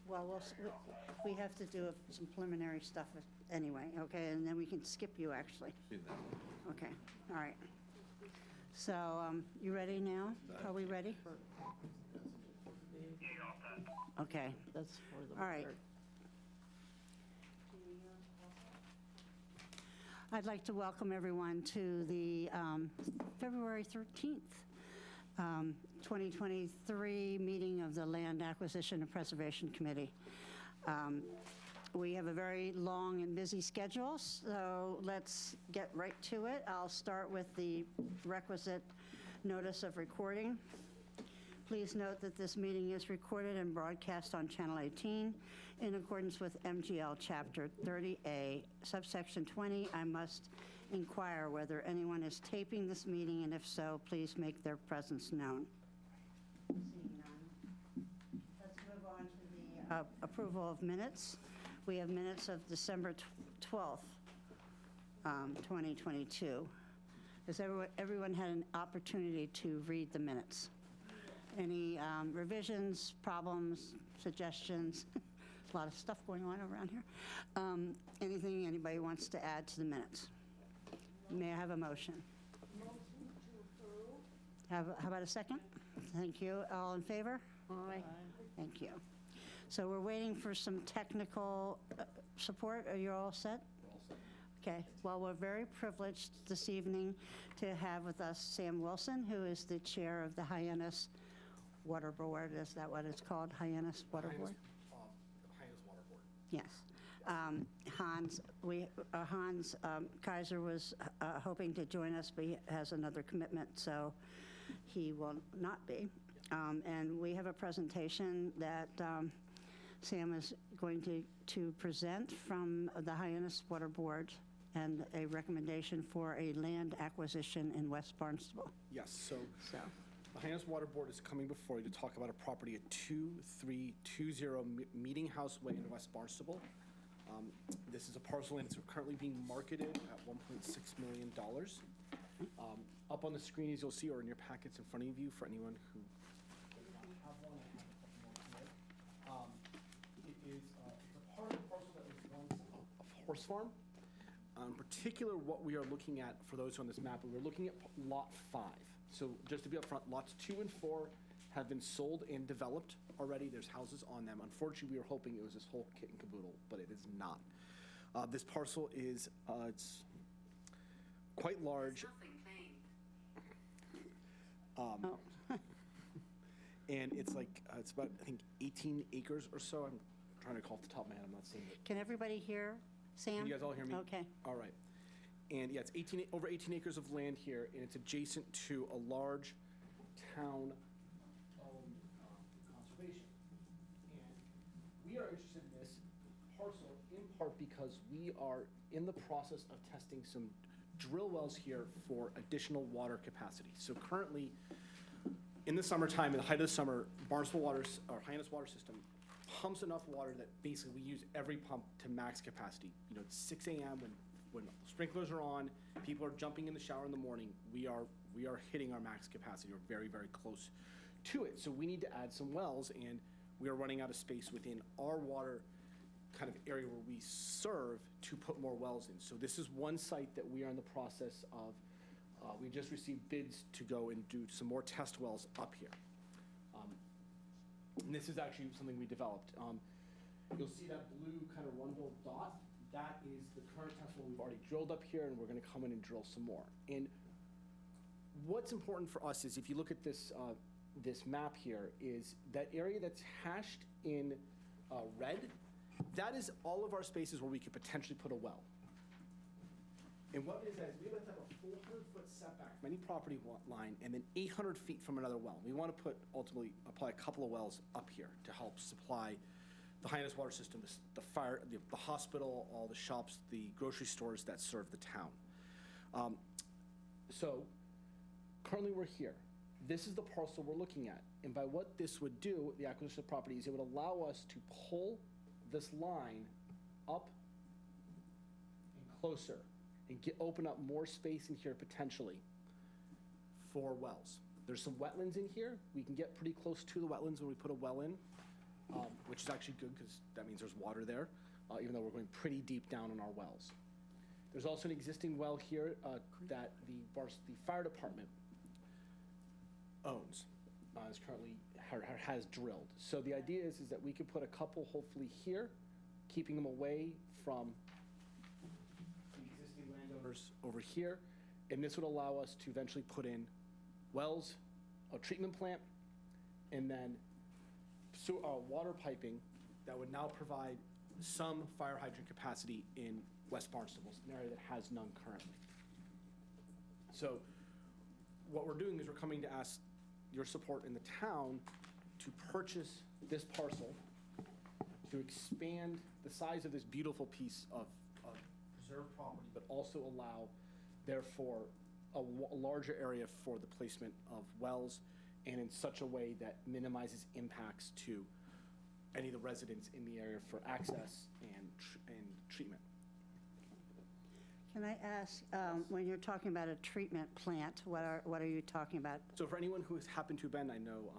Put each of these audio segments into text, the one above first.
Well, we have to do some preliminary stuff anyway, okay? And then we can skip you, actually. Okay, all right. So, you ready now? Are we ready? Okay. That's for the All right. record. I'd like to welcome everyone to the February 13th, 2023 meeting of the Land Acquisition and Preservation Committee. We have a very long and busy schedule, so let's get right to it. I'll start with the requisite notice of recording. Please note that this meeting is recorded and broadcast on Channel 18 in accordance with MGL Chapter 30A, subsection 20. I must inquire whether anyone is taping this meeting, and if so, please make their presence known. Seeing none. Let's move on to the approval of minutes. We have minutes of December 12th, 2022. Has everyone had an opportunity to read the minutes? Any revisions, problems, suggestions? A lot of stuff going on around here. Anything anybody wants to add to the minutes? May I have a motion? Motion to approve. How about a second? Thank you. All in favor? Aye. Thank you. So we're waiting for some technical support. Are you all set? Okay. Well, we're very privileged this evening to have with us Sam Wilson, who is the chair of the Hyannis Water Board. Is that what it's called? Hyannis Water Board? Hyannis Water Board. Yes. Hans Kaiser was hoping to join us, but he has another commitment, so he will not be. And we have a presentation that Sam is going to present from the Hyannis Water Board and a recommendation for a land acquisition in West Barnstable. Yes, so the Hyannis Water Board is coming before you to talk about a property at 2320 Meeting House Way in West Barnstable. This is a parcel and it's currently being marketed at $1.6 million. Up on the screen, as you'll see, or in your packets in front of you, for anyone who does not have one, I have a couple more today. It's a part of the parcel that was once a horse farm. In particular, what we are looking at, for those on this map, we're looking at lot 5. So just to be upfront, lots 2 and 4 have been sold and developed already. There's houses on them. Unfortunately, we were hoping it was this whole kit and caboodle, but it is not. This parcel is it's quite large. And it's like, it's about, I think, 18 acres or so. I'm trying to call off the top of my head. I'm not seeing it. Can everybody hear Sam? Can you guys all hear me? Okay. All right. And yeah, it's over 18 acres of land here, and it's adjacent to a large town conservation. And we are interested in this parcel in part because we are in the process of testing some drill wells here for additional water capacity. So currently, in the summertime, in the height of the summer, Barnstable Waters, or Hyannis Water System, pumps enough water that basically we use every pump to max capacity. You know, it's 6 a.m. when sprinklers are on, people are jumping in the shower in the morning, we are hitting our max capacity, or very, very close to it. So we need to add some wells, and we are running out of space within our water kind of area where we serve to put more wells in. So this is one site that we are in the process of. We just received bids to go and do some more test wells up here. And this is actually something we developed. You'll see that blue kind of rundle dot. That is the current test well we've already drilled up here, and we're going to come in and drill some more. And what's important for us is, if you look at this this map here, is that area that's hashed in red, that is all of our spaces where we could potentially put a well. And what it is we have to have a 400-foot setback from any property line, and then 800 feet from another well. We want to ultimately apply a couple of wells up here to help supply the Hyannis water system, the fire, the hospital, all the shops, the grocery stores that serve the town. So currently we're here. This is the parcel we're looking at. And by what this would do, the acquisition of property, is it would allow us to pull this line up and closer and open up more space in here potentially for wells. There's some wetlands in here. We can get pretty close to the wetlands when we put a well in. which is actually good because that means there's water there, even though we're going pretty deep down in our wells. There's also an existing well here that the fire department owns, is currently has drilled. So the idea is that we could put a couple hopefully here, keeping them away from the existing landowners over here, and this would allow us to eventually put in wells, a treatment plant, and then water piping that would now provide some fire hydrant capacity in West Barnstable, an area that has none currently. So what we're doing is we're coming to ask your support in the town to purchase this parcel, to expand the size of this beautiful piece of preserved property, but also allow, therefore, a larger area for the placement of wells, and in such a way that minimizes impacts to any of the residents in the area for access and treatment. Can I ask, when you're talking about a treatment plant, what are you talking about? So for anyone who has happened to have been, I know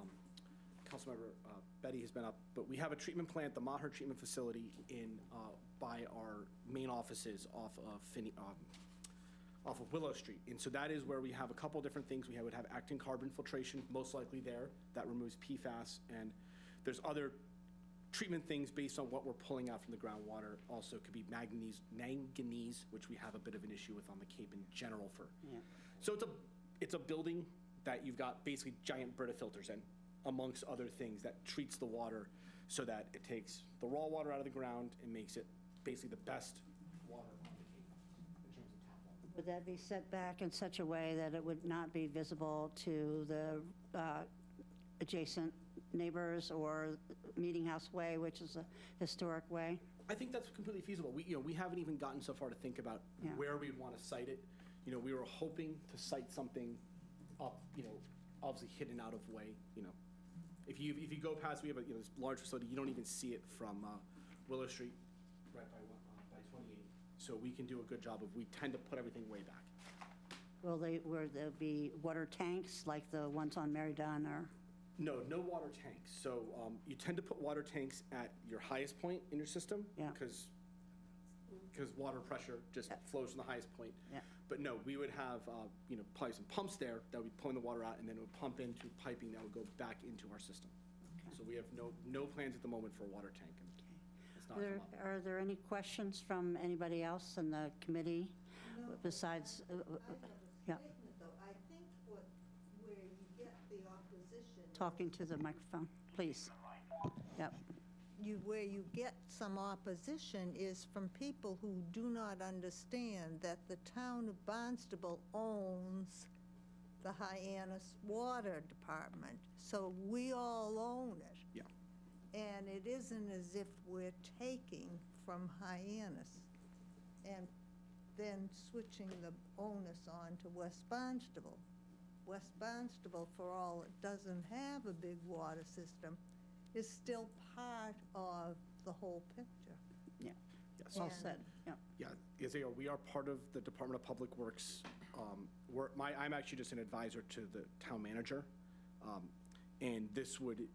Councilmember Betty has been up, but we have a treatment plant, the Maher Treatment Facility, by our main offices off of Willow Street. And so that is where we have a couple different things. We would have actin carbon filtration, most likely there, that removes PFAS, and there's other treatment things based on what we're pulling out from the groundwater. Also could be manganese, which we have a bit of an issue with on the Cape in general for. Yeah. So it's a building that you've got basically giant Brita filters in, amongst other things, that treats the water so that it takes the raw water out of the ground and makes it basically the best water on the Cape in terms of tap water. Would that be set back in such a way that it would not be visible to the adjacent neighbors or Meeting House Way, which is a historic way? I think that's completely feasible. We haven't even gotten so far to think about where we'd want to site it. We were hoping to site something up, obviously hidden out of way. If you go past, we have this large facility. You don't even see it from Willow Street, right by 28. So we can do a good job of. We tend to put everything way back. Will there be water tanks like the ones on Mary Dunn or? No water tanks. So you tend to put water tanks at your highest point in your system, because water pressure just flows from the highest point. Yeah. But no, we would have probably some pumps there that would be pulling the water out, and then it would pump into piping that would go back into our system. Okay. So we have no plans at the moment for a water tank. It's not come up. Are there any questions from anybody else in the committee besides? I have a statement, though. I think where you get the opposition. Talking to the microphone, please. Yep. Where you get some opposition is from people who do not understand that the town of Barnstable owns the Hyannis Water Department. So we all own it. Yeah. And it isn't as if we're taking from Hyannis and then switching the onus on to West Barnstable. West Barnstable, for all it doesn't have a big water system, is still part of the whole picture. Yeah. Yes. Well said. Yeah. Yeah, Isaiah, we are part of the Department of Public Works. I'm actually just an advisor to the town manager, and this would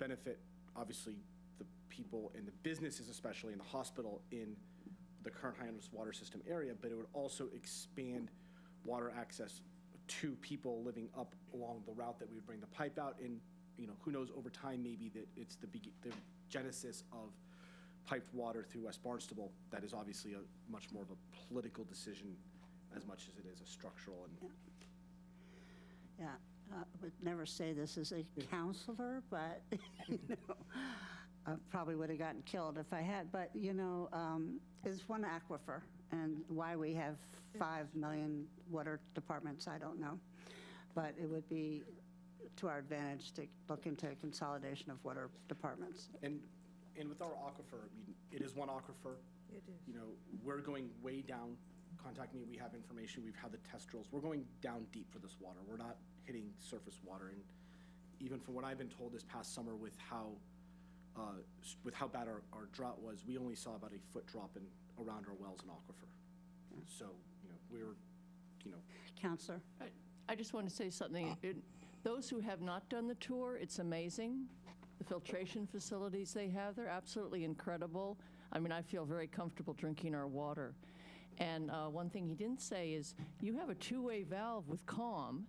benefit obviously the people and the businesses, especially in the hospital in the current Hyannis water system area, but it would also expand water access to people living up along the route that we would bring the pipe out. And who knows, over time maybe that it's the genesis of piped water through West Barnstable. That is obviously a much more of a political decision as much as it is a structural. And Yeah, I would never say this as a counselor, but, I probably would have gotten killed if I had. But, there's one aquifer, and why we have 5 million water departments, I don't know. But it would be to our advantage to look into consolidation of water departments. And with our aquifer, it is one aquifer. It is. We're going way down. Contact me, we have information, we've had the test drills. We're going down deep for this water. We're not hitting surface water. And even from what I've been told this past summer with how bad our drought was, we only saw about a foot drop around our wells and aquifer. So, we're. Counselor? I just want to say something. Those who have not done the tour, it's amazing. The filtration facilities they have. They're absolutely incredible. I mean, I feel very comfortable drinking our water. And one thing he didn't say is you have a two-way valve with COM,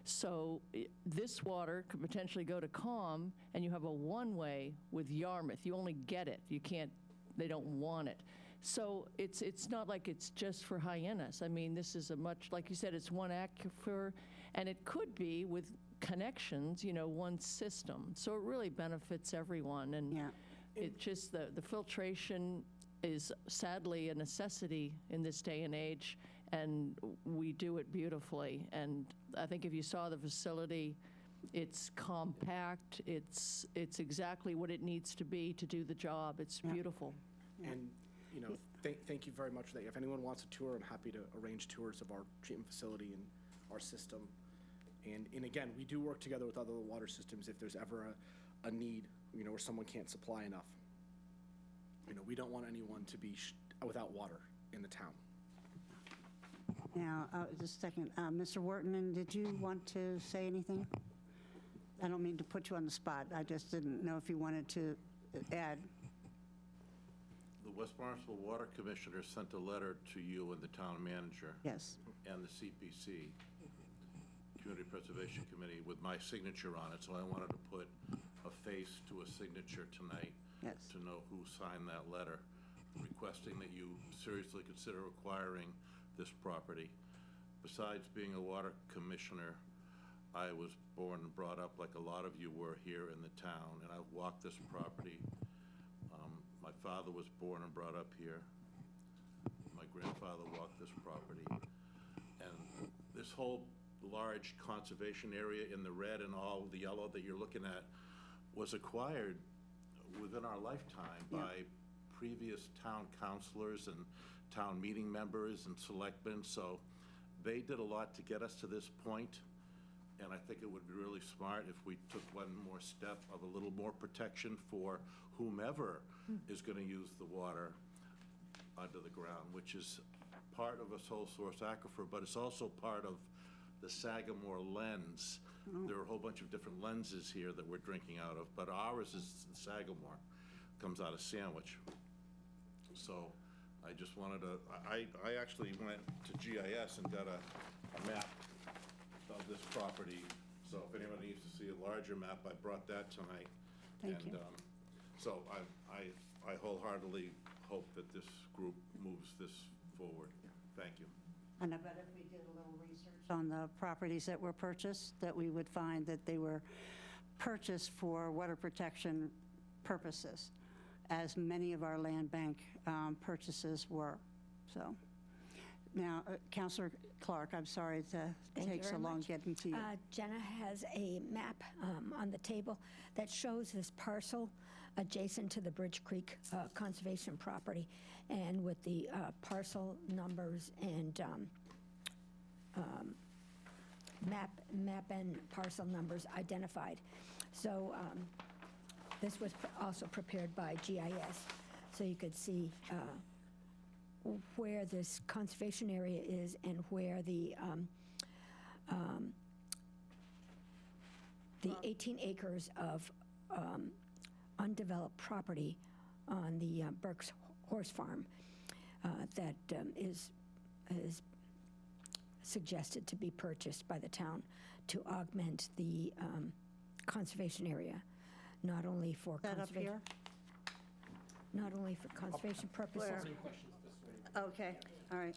so this water could potentially go to COM, and you have a one-way with Yarmouth. You only get it. You can't, they don't want it. So it's not like it's just for Hyannis. I mean, this is a much, like you said, it's one aquifer, and it could be with connections, you know, one system. So it really benefits everyone. And Yeah. it just, the filtration is sadly a necessity in this day and age, and we do it beautifully. And I think if you saw the facility, it's compact, it's exactly what it needs to be to do the job. It's beautiful. And, you know, thank you very much for that. If anyone wants a tour, I'm happy to arrange tours of our treatment facility and our system. And again, we do work together with other water systems if there's ever a need, you know, where someone can't supply enough. You know, we don't want anyone to be without water in the town. Now, just a second. Mr. Wharton, did you want to say anything? I don't mean to put you on the spot. I just didn't know if you wanted to add. The West Barnstable Water Commissioner sent a letter to you and the town manager Yes. and the CPC, Community Preservation Committee, with my signature on it, so I wanted to put a face to a signature tonight. Yes. To know who signed that letter, requesting that you seriously consider acquiring this property. Besides being a water commissioner, I was born and brought up like a lot of you were here in the town, and I walked this property. My father was born and brought up here. My grandfather walked this property. And this whole large conservation area in the red and all the yellow that you're looking at was acquired within our lifetime by previous town councilors and town meeting members and selectmen. So they did a lot to get us to this point. And I think it would be really smart if we took one more step of a little more protection for whomever is going to use the water under the ground, which is part of a sole source aquifer, but it's also part of the Sagamore lens. There are a whole bunch of different lenses here that we're drinking out of, but ours is the Sagamore, comes out of Sandwich. So I just wanted to, I actually went to GIS and got a map of this property. So if anyone needs to see a larger map, I brought that tonight. Thank you. So I wholeheartedly hope that this group moves this forward. Thank you. And I bet if we did a little research on the properties that were purchased, that we would find that they were purchased for water protection purposes, as many of our land bank purchases were. So now, Councilor Clark, I'm sorry to take so long getting to you. Jenna has a map on the table that shows this parcel adjacent to the Bridge Creek conservation property, and with the parcel numbers and map and parcel numbers identified. So this was also prepared by GIS, so you could see where this conservation area is and where the 18 acres of undeveloped property on the Burke's Horse Farm that is suggested to be purchased by the town to augment the conservation area, not only for conservation. Not only for conservation purposes. Any questions this way? Okay, all right.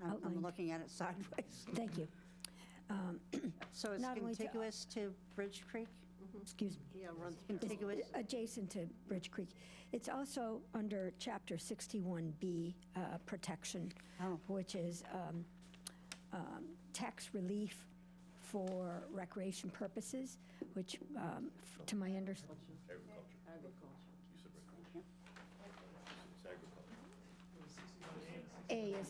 I'm Outlined. looking at it sideways. Thank you. So it's Not only to- contiguous to Bridge Creek? Excuse me. Yeah, runs It's contiguous. adjacent to Bridge Creek. It's also under Chapter 61B protection, Oh. which is tax relief for recreation purposes, which, to my understanding, Agriculture. You said agriculture. It's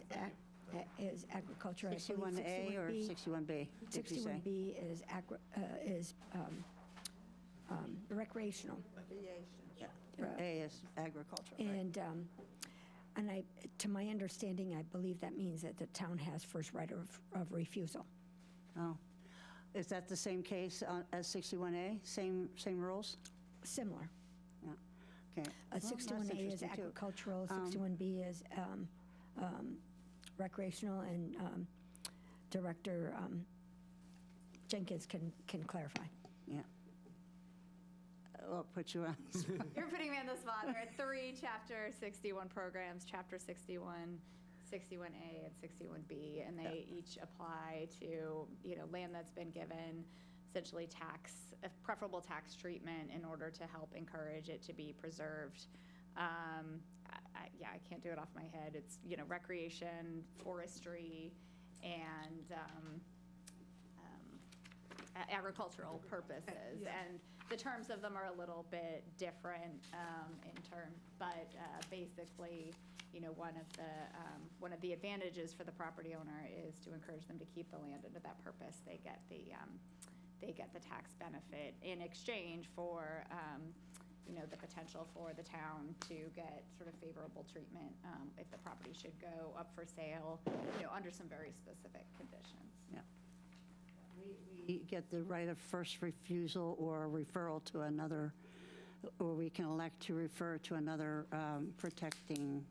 agriculture. A is agriculture. I believe 61A or 61B 61B, did you say? 61B is recreational. Yeah, A is agriculture. right. And to my understanding, I believe that means that the town has first right of refusal. Oh, Is that the same case as 61A? Same rules? Similar. Yeah, okay. Well, that's 61A is interesting, too. agricultural, 61B is recreational, and Director Jenkins can clarify. Yeah. I'll put you on. You're putting me on the spot. There are 3 Chapter 61 programs, Chapter 61, 61A, and 61B, and they each apply to, land that's been given essentially preferable tax treatment in order to help encourage it to be preserved. I can't do it off my head. It's, recreation, forestry, and agricultural purposes. And the terms of them are a little bit different in term, but basically, one of the advantages for the property owner is to encourage them to keep the land into that purpose. They get the tax benefit in exchange for the potential for the town to get sort of favorable treatment if the property should go up for sale, under some very specific conditions. Yeah. We get the right of first refusal or referral to another, or we can elect to refer to another protecting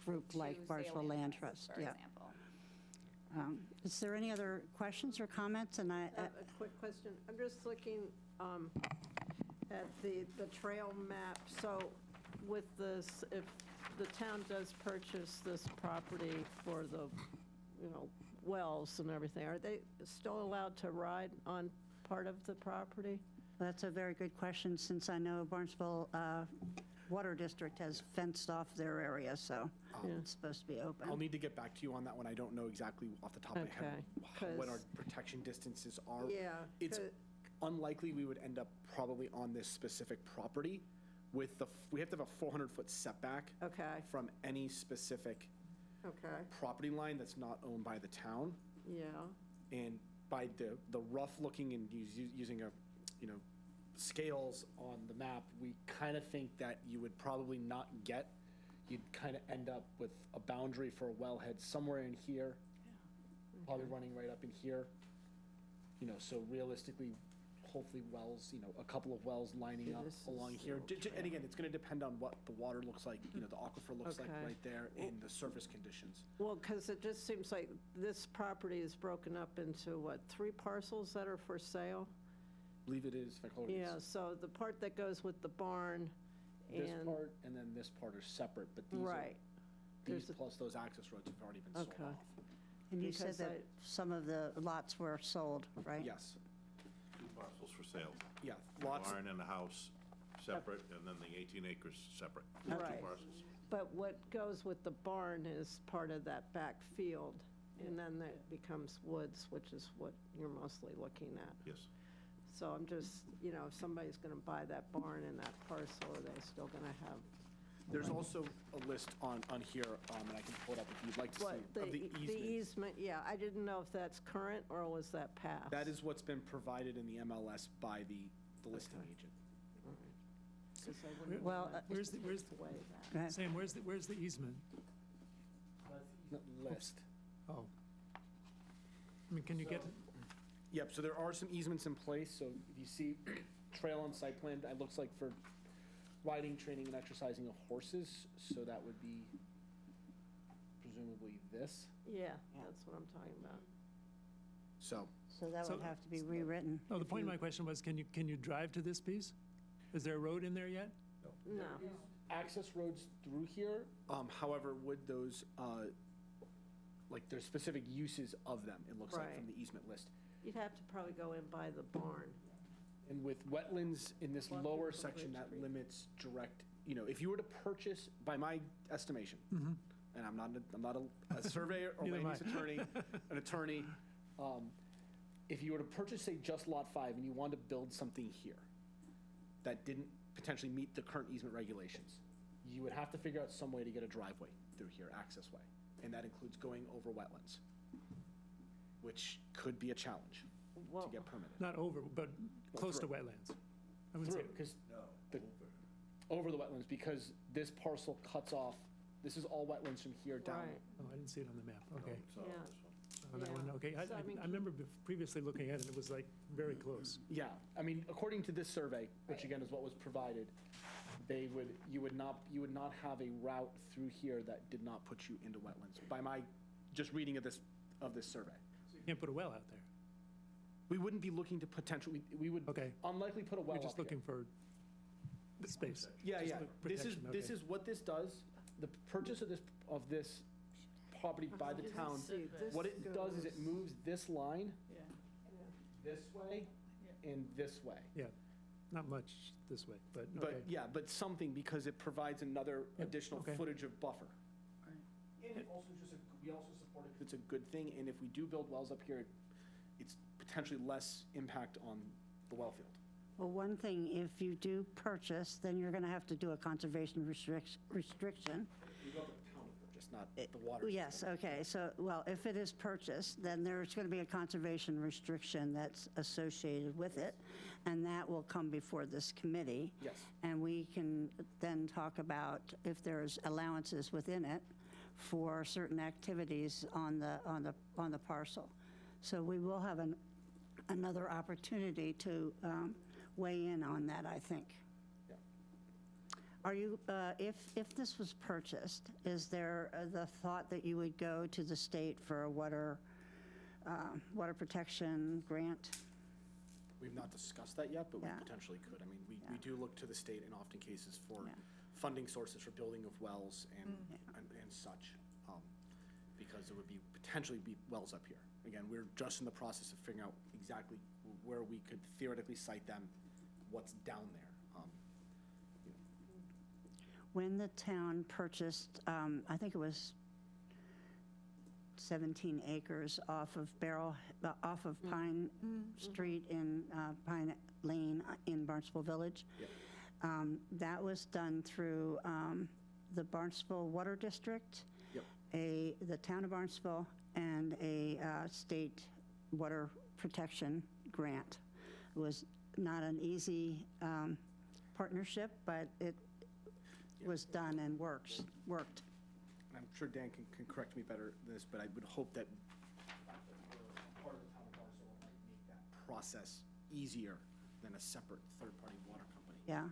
group like To Barnstable salient Land trusts, Trust. for Yeah. example. Is there any other questions or comments? And A quick question. I'm just looking at the trail map. So with this, if the town does purchase this property for the, wells and everything, are they still allowed to ride on part of the property? That's a very good question, since I know Barnstable Water District has fenced off their area, so it's supposed to be open. I'll need to get back to you on that one. I don't know exactly off the top of my head what our 'cause- protection distances are. Yeah. It's 'cause- unlikely we would end up probably on this specific property with we have to have a 400-foot setback Okay, from any specific okay, property line that's not owned by the town. yeah, And by the rough looking and using a, scales on the map, we kind of think that you would probably not get, you'd kind of end up with a boundary for a wellhead somewhere in here, probably running right up in here. So realistically, hopefully wells, a couple of wells lining up This is along the here. old And again, it's going to depend on what the water looks like, the aquifer looks like Okay. right there, and the surface conditions. well, because it just seems like this property is broken up into, 3 parcels that are for sale? I believe it is, if I call it. Yeah, so the part that goes with the barn This and, part and then this part are separate, but these are, right, these There's a- plus those access roads have already been sold Okay. off. And you said because that some of the lots were sold, right? Yes, 2 parcels for sale. yeah, lots, Barn and the house separate, and then the 18 acres separate. 2 Right. parcels. but what goes with the barn is part of that back field, and then that becomes woods, which is what you're mostly looking at. Yes. So I'm just, if somebody's going to buy that barn and that parcel, are they still going to have, there's also a list on here, and I can pull it up if you'd like to see, what, of the the easement. easement? Yeah, I didn't know if that's current, or was that past? That is what's been provided in the MLS by the listing Okay. agent. All right. 'Cause I wouldn't Well, wanna where's the- take away that. Go ahead. Sam, where's the easement? List. Oh. I mean, can you get, Yep, so there are some easements in place, so if you see trail on site plan, it looks like for riding, training, and exercising of horses, so that would be presumably this, Yeah, that's what I'm talking about. so. So that would So- have to be rewritten. no, the if point of you- my question was, can you drive to this piece? Is there a road in there yet? No, Access roads through here, however, would those, there's specific uses of them, it looks like, from Right. the easement list. you'd have to probably go in by the barn. And with wetlands in this Walking lower from section, Bridge that Street. limits direct, if you were to purchase, by my estimation, and I'm not a surveyor or Neither am land use an attorney, if you were to purchase, say, just Lot 5, and you wanted to build something here that didn't potentially meet the current easement regulations, you would have to figure out some way to get a driveway through here, access way, and that includes going over wetlands, which could be a challenge to Well, get permitted. Not over, but close to through. wetlands. I wouldn't say, Through, because over the wetlands, because this parcel cuts off, this is all wetlands from here down. Right. oh, I didn't see it on the map, okay. It's all Yeah. this one. on that one? Yeah. Okay, So, I mean, I remember previously looking at it, it was like very close. Yeah, I mean, according to this survey, which again is what was provided, you would not have a route through here that did not put you into wetlands, by my just reading of this survey. So you can't put a well out there. We wouldn't be looking to potentially, we would Okay. unlikely put a well We're just up here. looking for space. Yeah, Just yeah. look This is, protection, this okay. is what this does. The purchase of this property by the town, See, this what it does is it goes- moves this line Yeah. this way and this way. Yeah, not much this way, but okay. But, yeah, but something, because it provides another Yep, additional okay. footage of buffer. And it also we also support it because it's a good thing, and if we do build wells up here, it's potentially less impact on the well field. Well, one thing, if you do purchase, then you're going to have to do a conservation restriction. We go up to the town of purchase, not the water. Yes, okay, so, well, if it is purchased, then there's going to be a conservation restriction that's associated with it, and that will come before this committee. Yes. And we can then talk about if there's allowances within it for certain activities on the parcel. So we will have another opportunity to weigh in on that, I think. Yeah. Are you, if this was purchased, is there the thought that you would go to the state for a water protection grant? We've not discussed that yet, but we Yeah. potentially could. I mean, we do look to the state in often cases for Yeah. funding sources for building of wells and such, because there would be potentially be wells up here. Again, we're just in the process of figuring out exactly where we could theoretically site them, what's down there. When the town purchased, I think it was 17 acres off of Pine Street in Pine Lane in Barnstable Village. Yep. That was done through the Barnstable Water District, Yep. the town of Barnstable, and a state water protection grant. It was not an easy partnership, but it was done and worked. I'm sure Dan can correct me better than this, but I would hope that part of the town of Barnstable might make that process easier than a separate third-party water company. Yeah,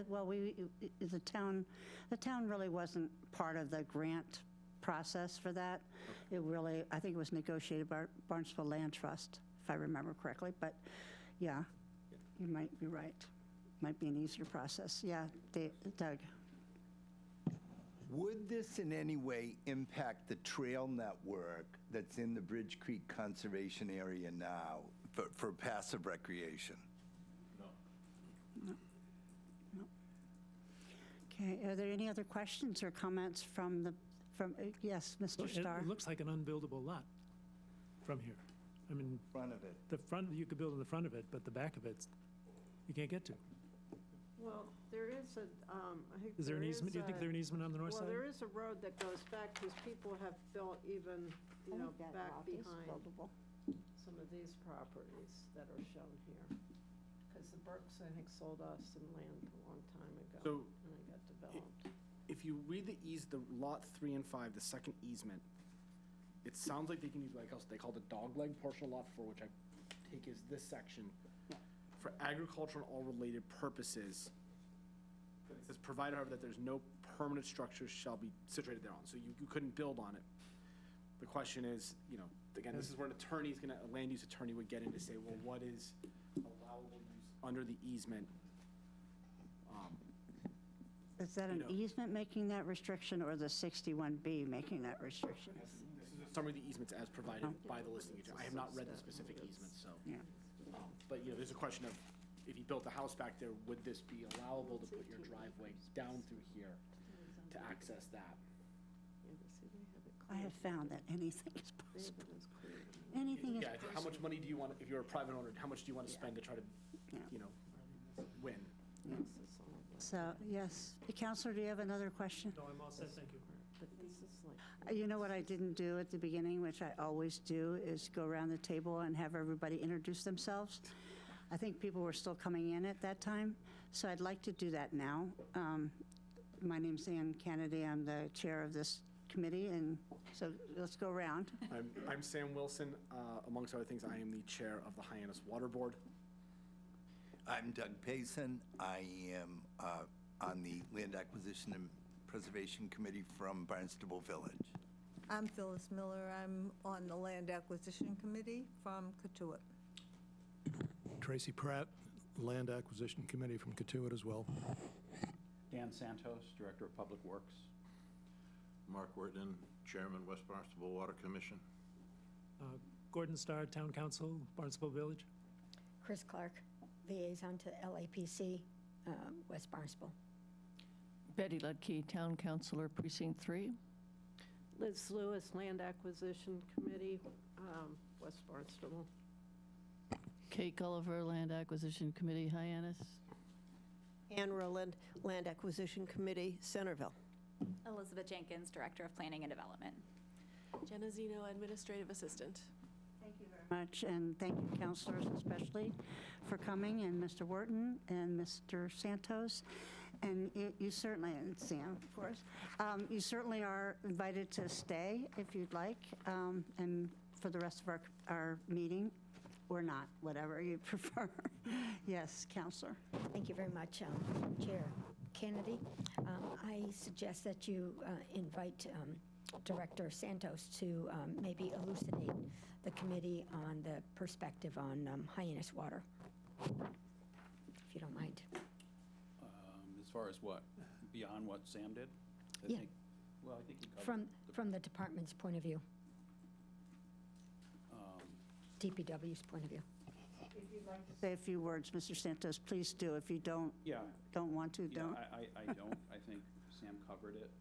well, the town really wasn't part of the grant process for that. It really, I think it was negotiated by Barnstable Land Trust, if I remember correctly, but yeah, you might be right. Might be an easier process. Yeah, Doug? Would this in any way impact the trail network that's in the Bridge Creek Conservation Area now for passive recreation? Okay, are there any other questions or comments from yes, Mr. Well, Starr? It looks like an unbuildable lot from here. I mean, Front of it. the front, you could build in the front of it, but the back of it, you can't get to. Well, there is a, I think Is there an easement? Do you think there there's an easement on the north Well, side? there is a road that goes back, because people have built even, you know, back behind some of these properties that are shown here. Because the Burks, I think, sold us some land a long time ago. So, and it got developed. If you read the lot 3 and 5, the second easement, it sounds like they can use what they call the dogleg portion of lot 4, which I take as this section, for agricultural and all related purposes. But it says, provided, however, that there's no permanent structures shall be situated thereon. So you couldn't build on it. The question is, again, this is where a land use attorney would get in to say, well, what is allowable use under the easement? Is that an easement making that restriction or the 61B making that restriction? This is a summary of the easements as provided by the listing agent. I have not read the specific easements, so. Yeah. But, there's a question of, if you built a house back there, would this be allowable to put your driveway down through here to access that? Yeah, but see, they have it I have found that anything is They have possible. it as clear. Anything is Yeah, how much money do you want, if you're a private owner, how much do you want to spend to try to, Yeah. Win? This is all like- So, yes. Counselor, do you have another question? No, I'm all set, thank you. But this is like. You know what I didn't do at the beginning, which I always do, is go around the table and have everybody introduce themselves. I think people were still coming in at that time, so I'd like to do that now. My name's Ann Kennedy. I'm the chair of this committee, and So let's go around. I'm Sam Wilson. Amongst other things, I am the chair of the Hyannis Water Board. I'm Doug Payson. I am on the Land Acquisition and Preservation Committee from Barnstable Village. I'm Phyllis Miller. I'm on the Land Acquisition Committee from Katuitt. Tracy Pratt, Land Acquisition Committee from Katuitt as well. Dan Santos, Director of Public Works. Mark Wortman, Chairman, West Barnstable Water Commission. Gordon Starr, Town Council, Barnstable Village. Kris Clark, Liaison to LAPC, West Barnstable. Betty Ludke, Town Councilor, Precinct 3. Liz Lewis, Land Acquisition Committee, West Barnstable. Kate Gulliver, Land Acquisition Committee, Hyannis. Ann Rowland, Land Acquisition Committee, Centerville. Elizabeth Jenkins, Director of Planning and Development. Jenna Zeno, Administrative Assistant. Thank you very much, and thank you, councilors, especially for coming, and Mr. Wharton and Mr. Santos. And you certainly, and Sam, of course, you certainly are invited to stay if you'd like, and for the rest of our meeting, or not, whatever you prefer. Yes, Counselor. Thank you very much, Chair Kennedy. I suggest that you invite Director Santos to maybe elucidate the committee on the perspective on Hyannis water, if you don't mind. As far as what? Beyond what Sam did? Yeah. Well, I think he covered. From the department's point of view, DPW's point of view. If you'd like to say a few words, Mr. Santos, please do. If you don't want to, don't. I don't. I think Sam covered it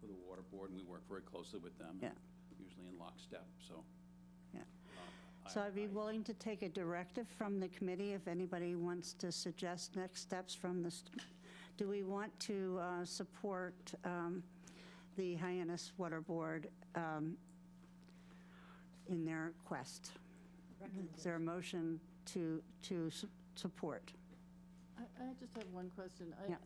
with the water board, and we work very closely with them. Yeah. Usually in lockstep, so. Yeah. So I'd be willing to take a directive from the committee if anybody wants to suggest next steps from this. Do we want to support the Hyannis Water Board in their quest? Is there a motion to support? I just have one question. Yeah.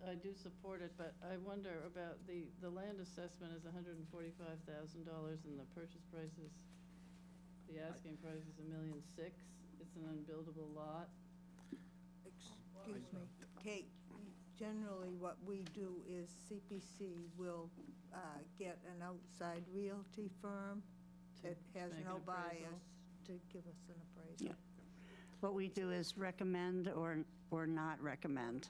I do support it, but I wonder about the land assessment is $145,000 and the purchase price is, the asking price is $1.6 million. It's an unbuildable lot. Excuse me, Kate, generally what we do is CPC will get an outside realty firm that has make no an appraisal. bias to give us an appraisal. Yeah. What we do is recommend or not recommend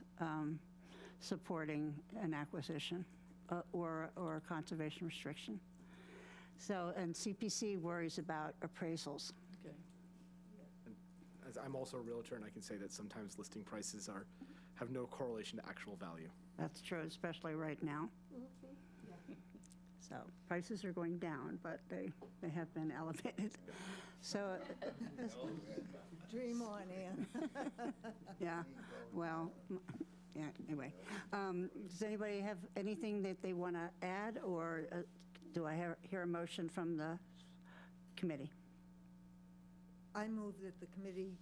supporting an acquisition or a conservation restriction. So, and CPC worries about appraisals. Okay. As I'm also a realtor, and I can say that sometimes listing prices have no correlation to actual value. That's true, especially right now. So prices are going down, but they have been elevated. So, Dream on, Ann. yeah, well, yeah, anyway. Does anybody have anything that they want to add, or do I hear a motion from the committee? I move that the committee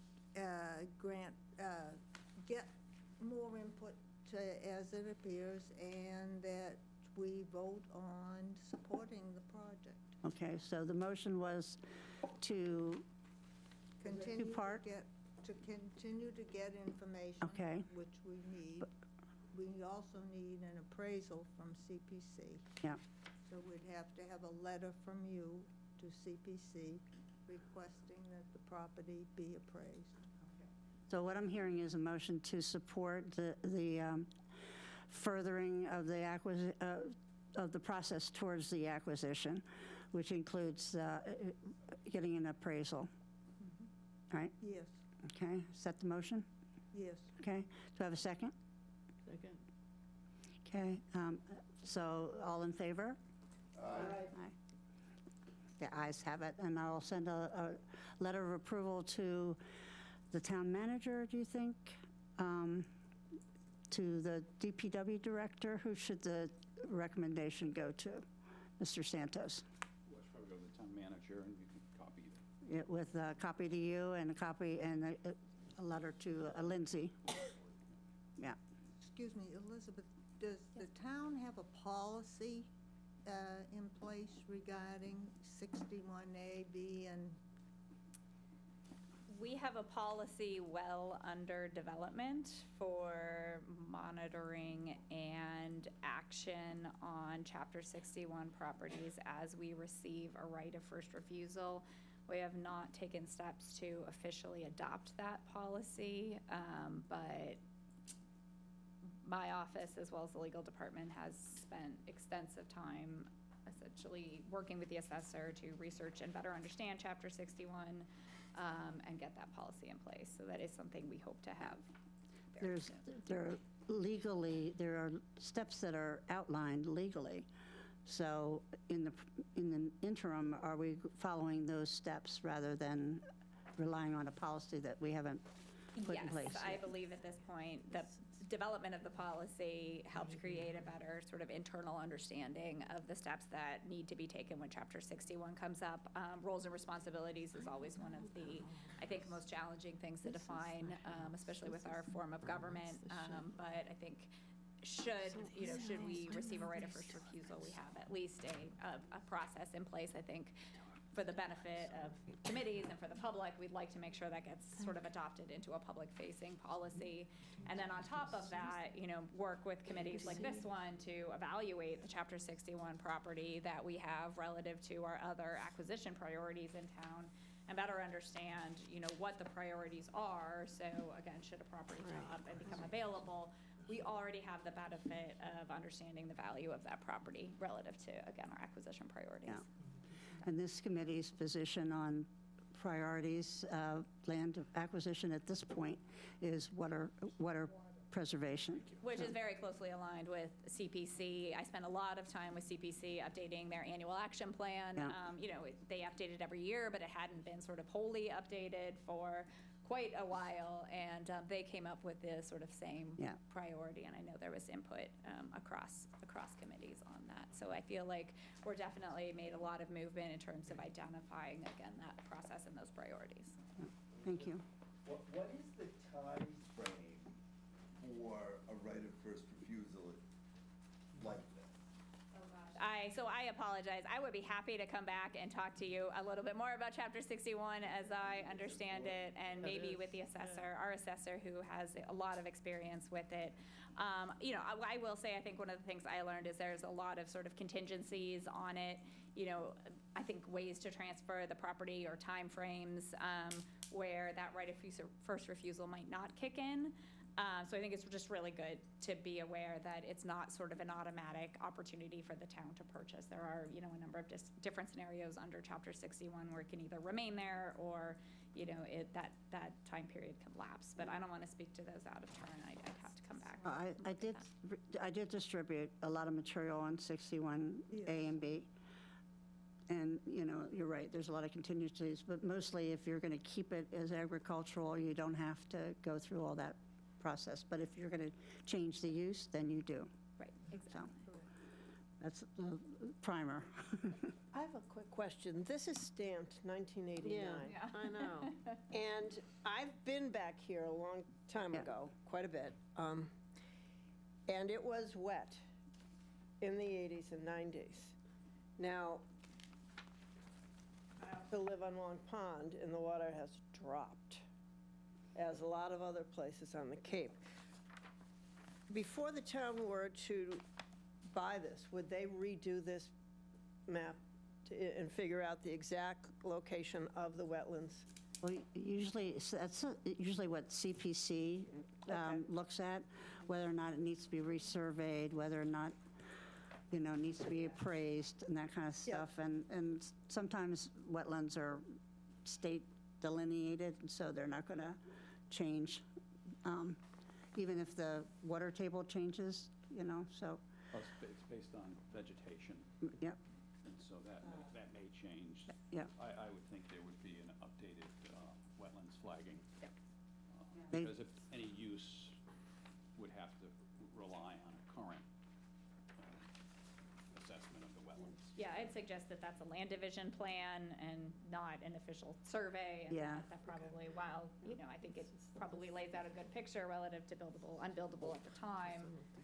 get more input as it appears, and that we vote on supporting the project. Okay, so the motion was to Continue part? to continue to get information. Okay. Which we need. We also need an appraisal from CPC. Yeah. So we'd have to have a letter from you to CPC requesting that the property be appraised. So what I'm hearing is a motion to support the furthering of the process towards the acquisition, which includes getting an appraisal. Right? Yes, Okay, is that the motion? yes. Okay, do I have a second? Second. Okay, so all in favor? Aye. The ayes have it, and I'll send a letter of approval to the town manager, do you think? To the DPW director, who should the recommendation go to? Mr. Santos? Well, I should probably go to the town manager and you can copy it. It with a copy to you and a copy and a letter to Lindsay. Yeah. Excuse me, Elizabeth, does the town have a policy in place regarding 61A, B, and We have a policy well under development for monitoring and action on Chapter 61 properties as we receive a right of first refusal. We have not taken steps to officially adopt that policy, but my office, as well as the legal department, has spent extensive time essentially working with the assessor to research and better understand Chapter 61 and get that policy in place. So that is something we hope to have very soon. There are steps that are outlined legally. So in the interim, are we following those steps rather than relying on a policy that we haven't put in place? Yes, I believe at this point, the development of the policy helped create a better sort of internal understanding of the steps that need to be taken when Chapter 61 comes up. Roles and responsibilities is always one of the, I think, most challenging things to define, especially with our form of government. But I think should we receive a right of first refusal, we have at least a process in place. I think for the benefit of committees and for the public, we'd like to make sure that gets sort of adopted into a public-facing policy. And then on top of that, work with committees like this one to evaluate the Chapter 61 property that we have relative to our other acquisition priorities in town and better understand, what the priorities are. So again, should a property come up and become available, we already have the benefit of understanding the value of that property relative to, again, our acquisition priorities. Yeah. And this committee's position on priorities, land acquisition at this point is water preservation. Which is very closely aligned with CPC. I spent a lot of time with CPC updating their annual action plan. Yeah. They update it every year, but it hadn't been sort of wholly updated for quite a while, and they came up with the sort of same priority, and I know there was input across committees on that. So I feel like we're definitely made a lot of movement in terms of identifying, again, that process and those priorities. Thank you. What is the time frame for a right of first refusal like this? So I apologize. I would be happy to come back and talk to you a little bit more about Chapter 61 as I understand it, and maybe with the assessor, our assessor, who has a lot of experience with it. I will say, I think one of the things I learned is there's a lot of sort of contingencies on it. I think ways to transfer the property or timeframes where that right of first refusal might not kick in. So I think it's just really good to be aware that it's not sort of an automatic opportunity for the town to purchase. There are, a number of different scenarios under Chapter 61 where it can either remain there or, that time period can lapse. But I don't want to speak to those out of turn. I'd have to come back. I did distribute a lot of material on 61A and B. And, you're right, there's a lot of contingencies, but mostly if you're going to keep it as agricultural, you don't have to go through all that process. But if you're going to change the use, then you do. Right, exactly. So, that's the primer. I have a quick question. This is stamped 1989. Yeah. I know. And I've been back here a long time ago, quite a bit. And it was wet in the 80s and 90s. Now, I also live on Long Pond, and the water has dropped, as a lot of other places on the Cape. Before the town were to buy this, would they redo this map and figure out the exact location of the wetlands? Well, usually, that's usually what CPC looks at, whether or not it needs to be resurveyed, whether or not, needs to be appraised and that kind of stuff. And sometimes wetlands are state delineated, and so they're not going to change, even if the water table changes, so. It's based on vegetation. Yep. And so that may change. Yeah. I would think there would be an updated wetlands flagging. Yep. Because if any use would have to rely on a current assessment of the wetlands. Yeah, I'd suggest that that's a land division plan and not an official survey. And Yeah. that probably, while, I think it probably lays out a good picture relative to buildable, unbuildable at the time,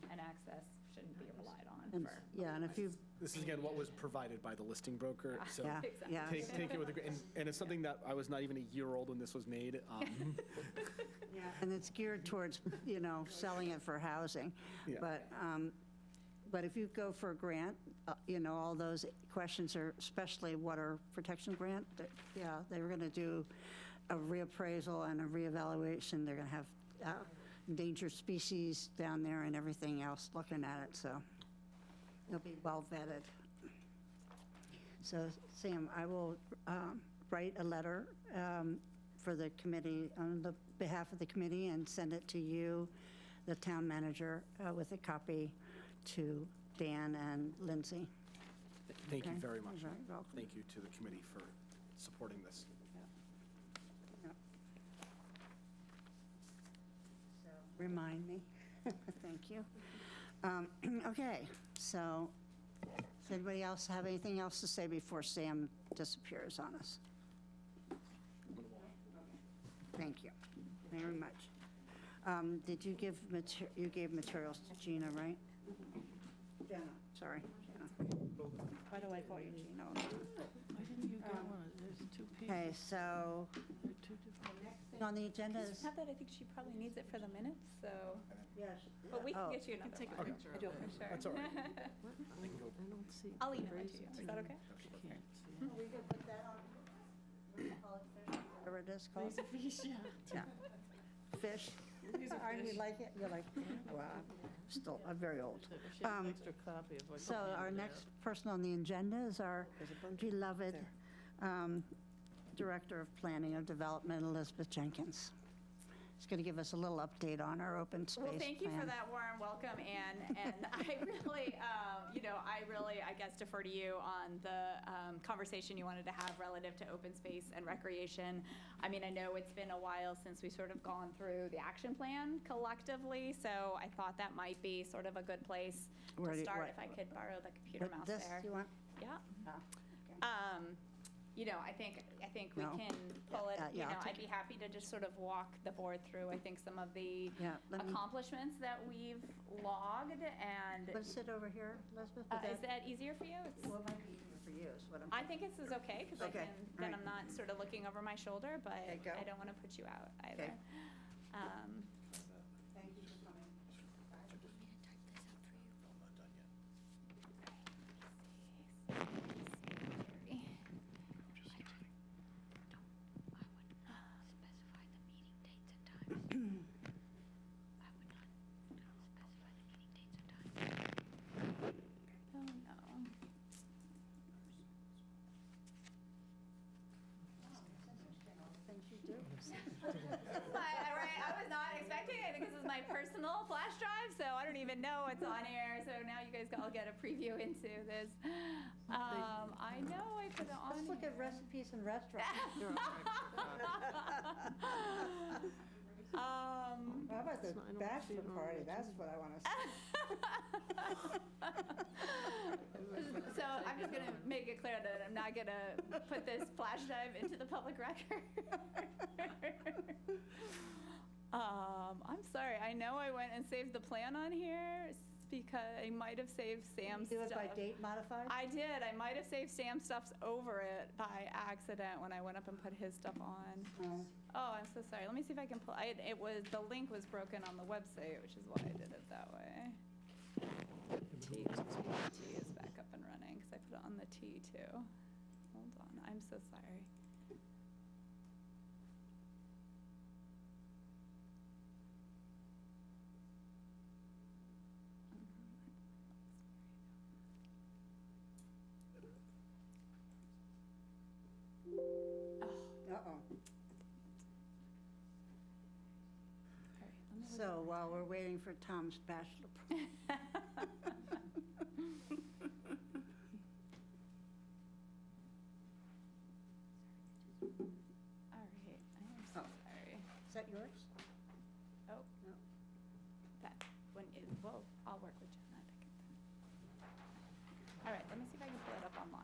and access shouldn't be relied on And- for. Yeah, and if you, This is again what was provided by the listing broker, so yeah, Exactly. yeah. take it with a grain, and it's something that I was not even a year old when this was made. And it's geared towards, selling it for housing. Yeah. But if you go for a grant, all those questions are, especially water protection grant, they were going to do a reappraisal and a reevaluation. They're going to have endangered species down there and everything else looking at it, so it'll be well vetted. So, Sam, I will write a letter for the committee, on the behalf of the committee, and send it to you, the town manager, with a copy to Dan and Lindsay. Thank you Okay. very much. You're very welcome. Thank you to the committee for supporting this. Yep. So, remind me. Thank you. Okay, so does anybody else have anything else to say before Sam disappears on us? Thank you very much. Did you give, you gave materials to Gina, right? Jenna, sorry, Jenna. Why do I call you Gina? Why didn't you get one? There's two pieces. Okay, so They're two different. next thing on the agenda is, Have that, I think she probably needs it for the minutes, so, yes. but we can Oh. get you another Take a one. picture of For it. sure. That's all right. I don't see. I'll email it to you. Is that okay? She can't see. We could put that on, what do you call it, fish? Whatever it is called. Fish, yeah. Yeah. Fish. Aren't you like it? You're like, wow, still, I'm very old. She has an extra copy of what. So our next person on the agenda is our beloved Director of Planning and Development, Elizabeth Jenkins. She's going to give us a little update on our open space plan. Well, thank you for that warm welcome, Anne. And I really, I guess, defer to you on the conversation you wanted to have relative to open space and recreation. I mean, I know it's been a while since we've sort of gone through the action plan collectively, so I thought that might be sort of a good place Where to do you- start. what- If I could borrow the computer mouse This, there. you want? Yeah. Oh, I think we No. can pull it, Yeah, I'll I'd be happy to just sort of walk the board through, I think, some of the Yeah, let me- accomplishments that we've logged, and Want to sit over here, Elizabeth? Would is that easier for you? Well, it might be easier for you, is what I'm. I think this is okay, because Okay, then all I'm not sort of looking over my shoulder, but Okay, go. I don't want to put you out either. Okay. Thank you for coming. Oh, no. Things you do. I was not expecting. I think this is my personal flash drive, so I don't even know what's on here. So now you guys all get a preview into this. I know I put it on. Let's look at recipes and restaurants. How about the I don't see bachelor it on party? the That's what I want to see. So I'm just going to make it clear that I'm not going to put this flash drive into the public record. I'm sorry. I know I went and saved the plan on here because I might have saved Sam's Do it by stuff. date modified? I did. I might have saved Sam's stuff over it by accident when I went up and put his stuff on. Oh. Oh, I'm so sorry. Let me see if I can pull. The link was broken on the website, which is why I did it that way. T is back up and running because I put it on the T too. Hold on. I'm so sorry. Uh-oh. All right, let me look So while we're waiting for Tom's bachelor party. All right, I am so sorry. Is that yours? Oh, No. that one is, well, I'll work with Jenna to get that. All right, let me see if I can pull it up online.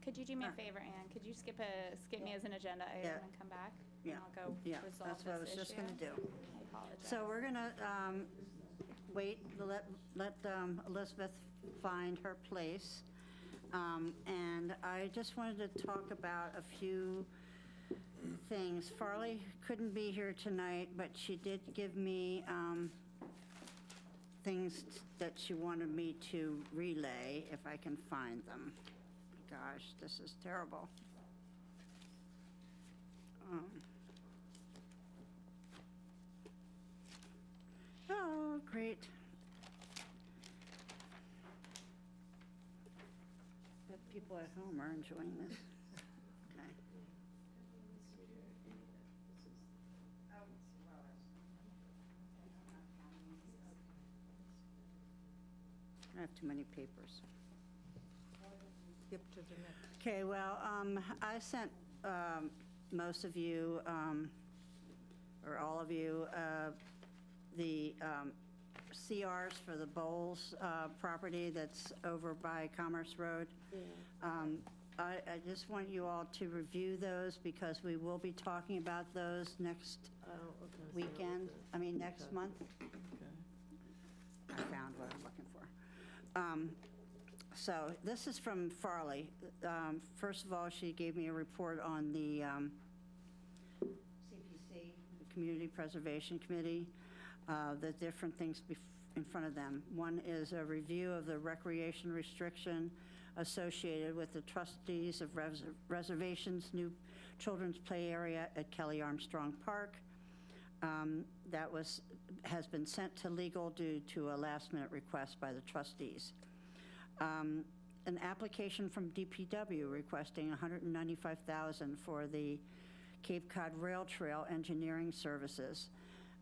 Could you do me a favor, Ann? Could you skip me as an agenda item Yeah. and come back? Yeah. And I'll go Yeah, resolve that's what I was this just going to issue? do. I apologize. So we're going to wait, let Elizabeth find her place. And I just wanted to talk about a few things. Farley couldn't be here tonight, but she did give me things that she wanted me to relay, if I can find them. Gosh, this is terrible. Oh, great. The people at home are enjoying this. Okay. I have too many papers. Skip to the next. Okay, well, I sent most of you, or all of you, the CRs for the Bowles property that's over by Commerce Road. I just want you all to review those because we will be talking about those next weekend, next month. I found what I'm looking for. So this is from Farley. First of all, she gave me a report on the CPC, the Community Preservation Committee, the different things in front of them. One is a review of the recreation restriction associated with the trustees of reservations, new children's play area at Kelly Armstrong Park. That has been sent to legal due to a last-minute request by the trustees. An application from DPW requesting $195,000 for the Cape Cod Rail Trail engineering services.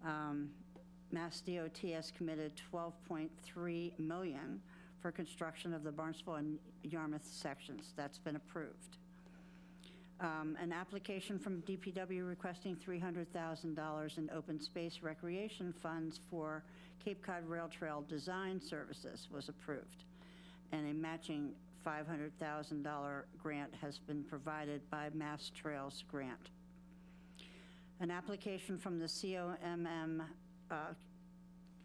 Mass DOT has committed $12.3 million for construction of the Barnstable and Yarmouth sections. That's been approved. An application from DPW requesting $300,000 in open space recreation funds for Cape Cod Rail Trail design services was approved. And a matching $500,000 grant has been provided by Mass Trails Grant. An application from the COMM,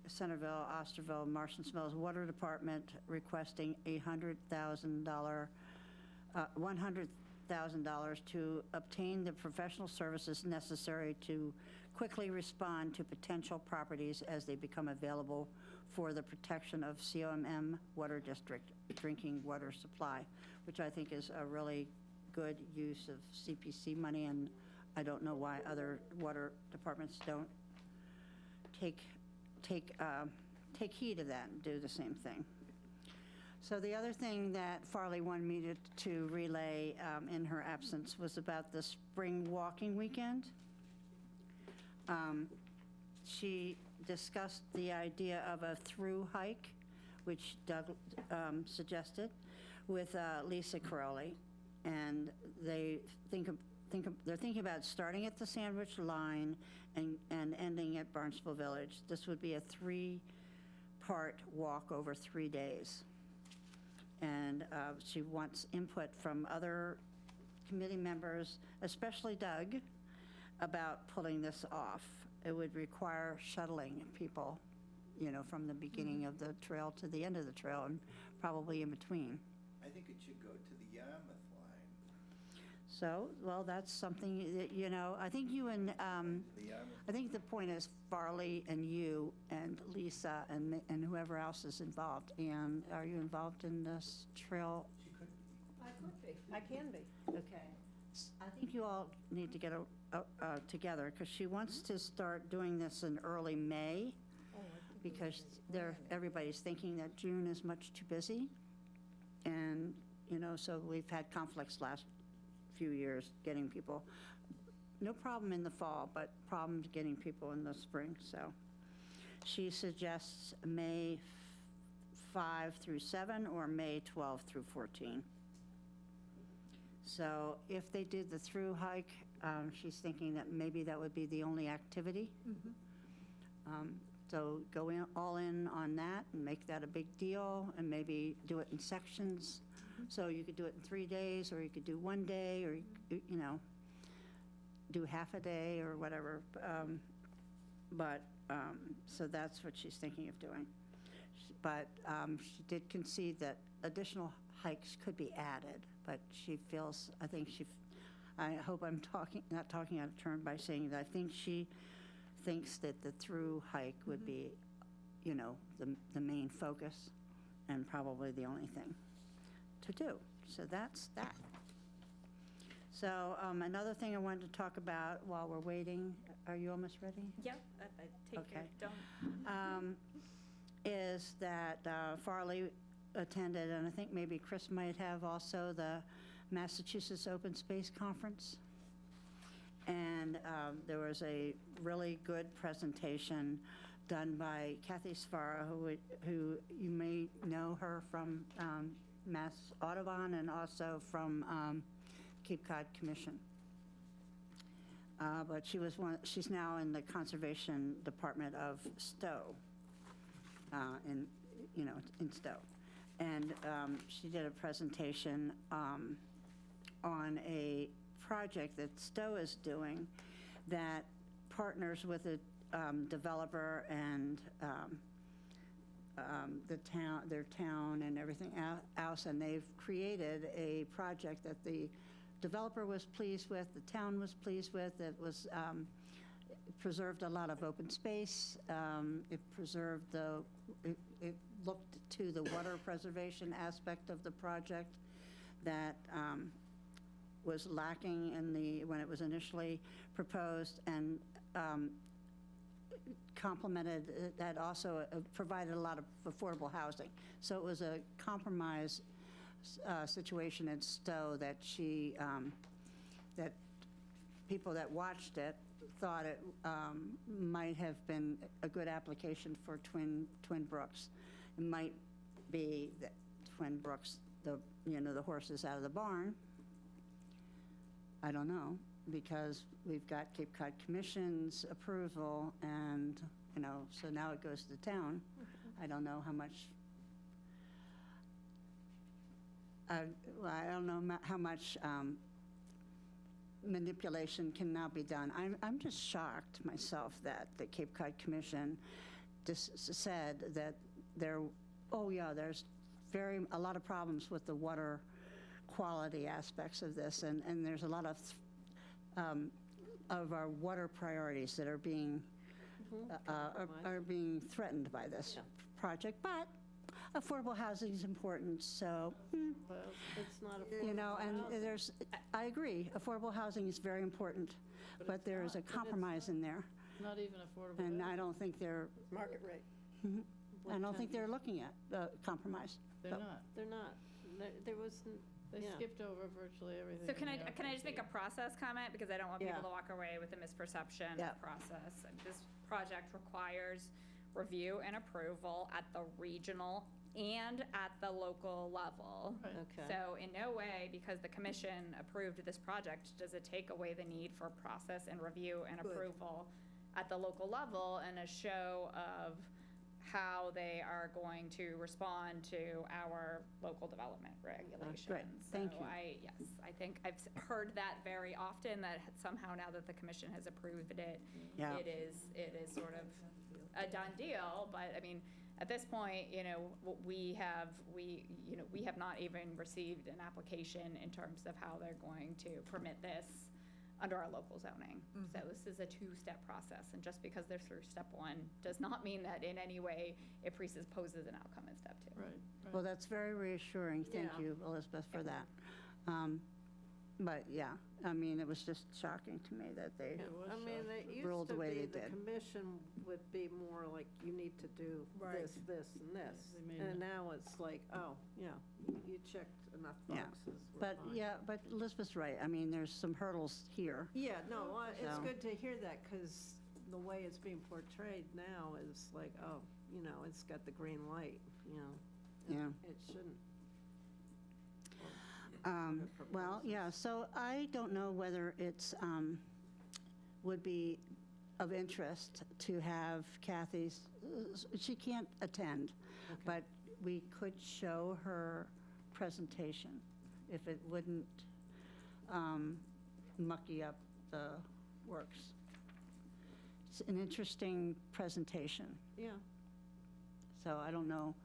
Centerville, Osterville, Marston's Mills Water Department requesting $100,000 to obtain the professional services necessary to quickly respond to potential properties as they become available for the protection of COMM Water District drinking water supply, which I think is a really good use of CPC money, and I don't know why other water departments don't take heed of that and do the same thing. So the other thing that Farley wanted me to relay in her absence was about the spring walking weekend. She discussed the idea of a through hike, which Doug suggested, with Lisa Crowley, and they're thinking about starting at the Sandwich Line and ending at Barnstable Village. This would be a 3-part walk over 3 days. And she wants input from other committee members, especially Doug, about pulling this off. It would require shuttling people, from the beginning of the trail to the end of the trail, and probably in between. I think it should go to the Yarmouth line. So, well, that's something that, I think you and, I think the point is Farley and you and Lisa and whoever else is involved. And are you involved in this trail? I could be. I can be. Okay. I think you all need to get together, because she wants to start doing this in early May, because everybody's thinking that June is much too busy. And, so we've had conflicts last few years getting people. No problem in the fall, but problems getting people in the spring. So she suggests May 5 through 7 or May 12 through 14. So if they did the through hike, she's thinking that maybe that would be the only activity. So go all in on that and make that a big deal, and maybe do it in sections. So you could do it in 3 days, or you could do 1 day, or, do half a day or whatever. So that's what she's thinking of doing. But she did concede that additional hikes could be added, but she feels, I hope I'm not talking out of turn by saying that I think she thinks that the through hike would be, the main focus and probably the only thing to do. So that's that. So another thing I wanted to talk about while we're waiting, are you almost ready? Yep, take Okay. your, don't. Is that Farley attended, and I think maybe Kris might have also, the Massachusetts Open Space Conference. And there was a really good presentation done by Kathy Svara, who you may know her from Mass Audubon and also from Cape Cod Commission. But she's now in the Conservation Department of Stowe, in Stowe. And she did a presentation on a project that Stowe is doing that partners with a developer and their town and everything else, and they've created a project that the developer was pleased with, the town was pleased with. It was preserved a lot of open space. It preserved it looked to the water preservation aspect of the project that was lacking when it was initially proposed, and complemented that also provided a lot of affordable housing. So it was a compromise situation in Stowe that that people that watched it thought it might have been a good application for Twin Brooks. It might be that Twin Brooks, the horse is out of the barn. I don't know, because we've got Cape Cod Commission's approval, and so now it goes to the town. I don't know how much. I don't know how much manipulation can now be done. I'm just shocked myself that the Cape Cod Commission just said that there's a lot of problems with the water quality aspects of this, and there's a lot of our water priorities that are being threatened by this project. But affordable housing is important, so Well, it's not affordable and I agree, affordable housing is very important, but there is a compromise in there, Not even affordable. and I don't think they're, Market rate. I don't think they're looking at the compromise. They're not. They're not. There was, They yeah. skipped over virtually everything. So can in the I just make a process comment, because I don't want people Yeah. to walk away with a misperception Yeah. of process. This project requires review and approval at the regional and at the local level. Right. Okay. So in no way, because the commission approved this project, does it take away the need for process and review and Good. approval at the local level, and a show of how they are going to respond to our local development regulations. Great. Thank So you. I think I've heard that very often, that somehow now that the commission has approved it, Yeah. it is sort of a done deal. But I mean, at this point, we have not even received an application in terms of how they're going to permit this under our local zoning. So this is a two-step process, and just because they're through step one does not mean that in any way it presupposes an outcome in step two. Right. Well, that's very reassuring. Thank Yeah. you, Elizabeth, for that. But yeah, I mean, it was just shocking to me that they, I mean, it used ruled to the way be they the did. commission would be more like, you need to do Right. this, this, and this. They made And it- now it's like, oh, yeah, you checked enough Yeah. boxes. we're But fine. yeah, but Elizabeth's right. I mean, there's some hurdles here. Yeah, no, it's So- good to hear that, because the way it's being portrayed now is like, oh, it's got the green light, Yeah. It shouldn't. Well, yeah, so I don't know whether it's, would be of interest to have Kathy's, she can't attend, but we could show her presentation, if it wouldn't mucky up the works. It's an interesting presentation, Yeah. so I don't know.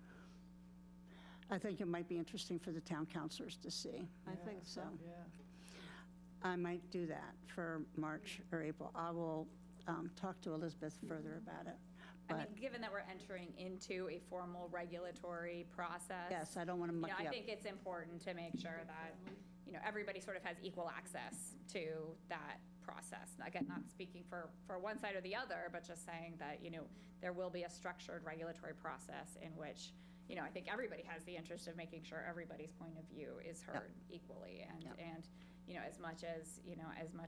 I think it might be interesting for the town councilors to see. I think so. I might do that for March or April. I will talk to Elizabeth further about it. I mean, But given that we're entering into a formal regulatory process. yes, I don't want to muck I you up. think it's important to make sure that, everybody sort of has equal access to that process. Again, not speaking for one side or the other, but just saying that, there will be a structured regulatory process in which, I think everybody has the interest of making sure everybody's point of view is heard equally. And as much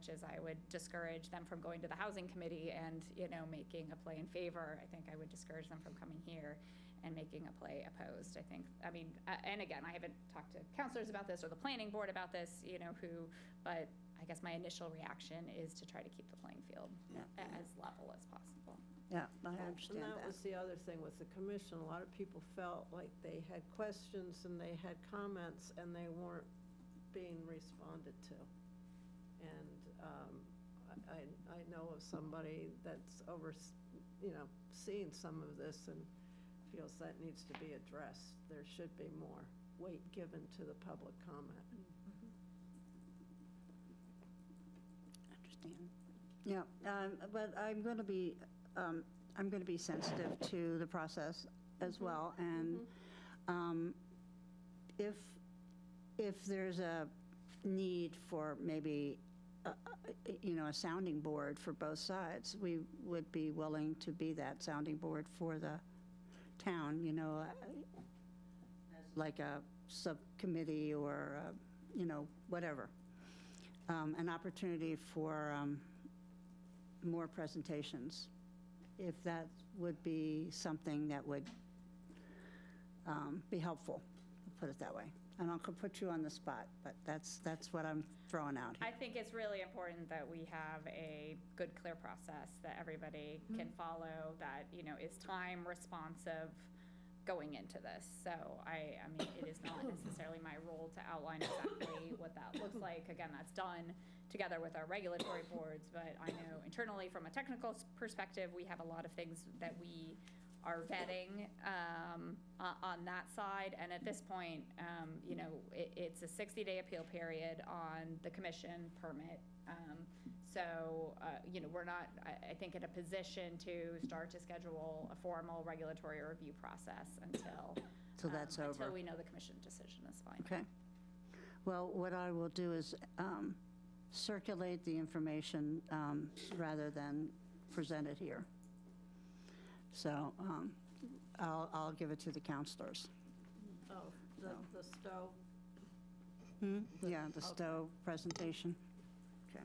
as I would discourage them from going to the housing committee and, making a play in favor, I think I would discourage them from coming here and making a play opposed. And again, I haven't talked to counselors about this or the planning board about this, but I guess my initial reaction is to try to keep the playing field as level as possible. Yeah, I understand And that that. was the other thing with the commission. A lot of people felt like they had questions and they had comments and they weren't being responded to. And I know of somebody that's seeing some of this and feels that needs to be addressed. There should be more weight given to the public comment. Understand. Yeah, but I'm going to be sensitive to the process as well. And if there's a need for maybe a sounding board for both sides, we would be willing to be that sounding board for the town, like a subcommittee or, whatever. An opportunity for more presentations, if that would be something that would be helpful, put it that way. And I'll put you on the spot, but that's what I'm throwing out here. I think it's really important that we have a good, clear process that everybody can follow, that, is time responsive going into this. So I mean, it is not necessarily my role to outline exactly what that looks like. Again, that's done together with our regulatory boards, but I know internally from a technical perspective, we have a lot of things that we are vetting on that side. And at this point, it's a 60-day appeal period on the commission permit. So, we're not, I think, in a position to start to schedule a formal regulatory review process until that's over. Until we know the commission decision is fine. Okay. Well, what I will do is circulate the information rather than present it here. So I'll give it to the counselors. Oh, the Stowe? Yeah, the Stowe presentation. Okay.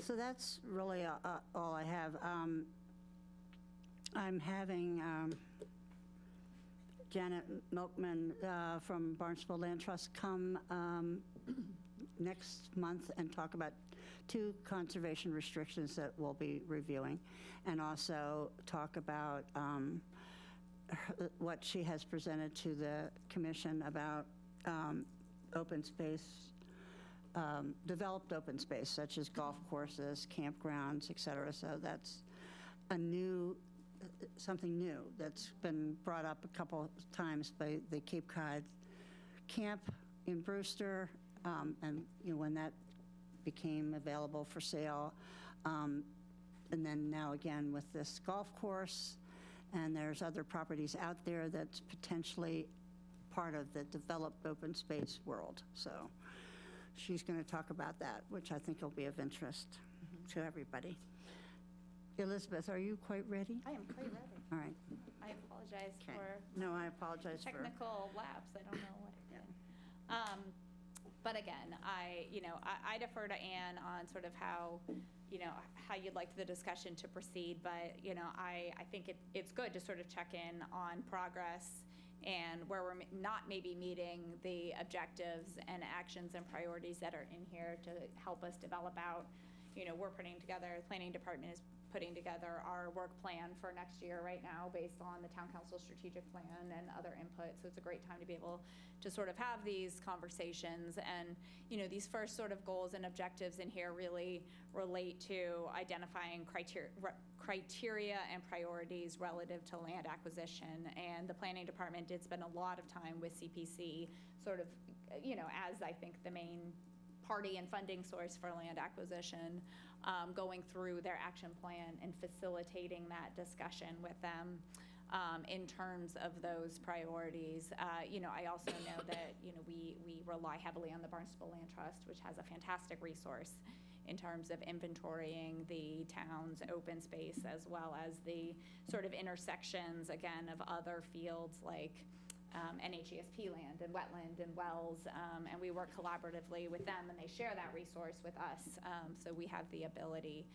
So that's really all I have. I'm having Janet Milkman from Barnstable Land Trust come next month and talk about 2 conservation restrictions that we'll be reviewing, and also talk about what she has presented to the commission about open space, developed open space, such as golf courses, campgrounds, et cetera. So that's something new that's been brought up a couple times by the Cape Cod Camp in Brewster, and when that became available for sale, and then now again with this golf course, and there's other properties out there that's potentially part of the developed open space world. So she's going to talk about that, which I think will be of interest to everybody. Elizabeth, are you quite ready? I am quite ready. All right. I apologize Okay. for No, I apologize for. technical lapse. I don't know what happened. But again, I defer to Ann on sort of how you'd like the discussion to proceed. But, I think it's good to sort of check in on progress and where we're not maybe meeting the objectives and actions and priorities that are in here to help us develop out, we're putting together, the planning department is putting together our work plan for next year right now based on the town council strategic plan and other input. So it's a great time to be able to sort of have these conversations. And, these first sort of goals and objectives in here really relate to identifying criteria and priorities relative to land acquisition. And the planning department did spend a lot of time with CPC, sort of, as I think the main party and funding source for land acquisition, going through their action plan and facilitating that discussion with them in terms of those priorities. I also know that, we rely heavily on the Barnstable Land Trust, which has a fantastic resource in terms of inventorying the town's open space, as well as the sort of intersections, again, of other fields like NHESP land and wetland and wells, and we work collaboratively with them, and they share that resource with us, so we have the ability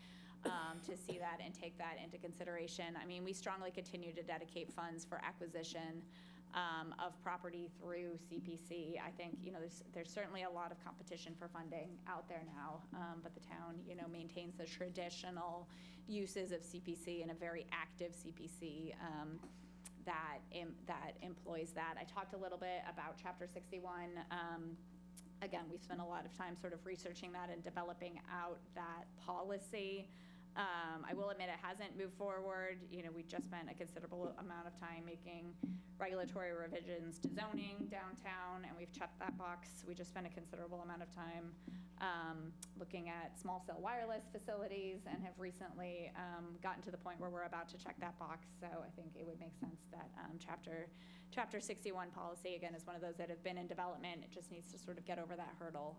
to see that and take that into consideration. I mean, we strongly continue to dedicate funds for acquisition of property through CPC. I think, there's certainly a lot of competition for funding out there now, but the town, maintains the traditional uses of CPC and a very active CPC that employs that. I talked a little bit about Chapter 61. Again, we spent a lot of time sort of researching that and developing out that policy. I will admit it hasn't moved forward. We just spent a considerable amount of time making regulatory revisions to zoning downtown, and we've checked that box. We just spent a considerable amount of time looking at small cell wireless facilities, and have recently gotten to the point where we're about to check that box. So I think it would make sense that Chapter 61 policy, again, is one of those that have been in development. It just needs to sort of get over that hurdle,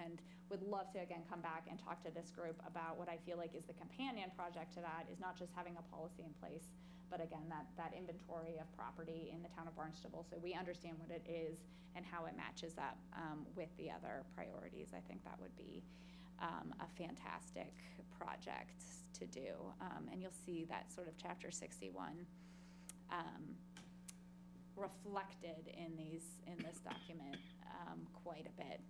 and would love to, again, come back and talk to this group about what I feel like is the companion project to that, is not just having a policy in place, but again, that inventory of property in the town of Barnstable, so we understand what it is and how it matches up with the other priorities. I think that would be a fantastic project to do, and you'll see that sort of Chapter 61 reflected in this document quite a bit.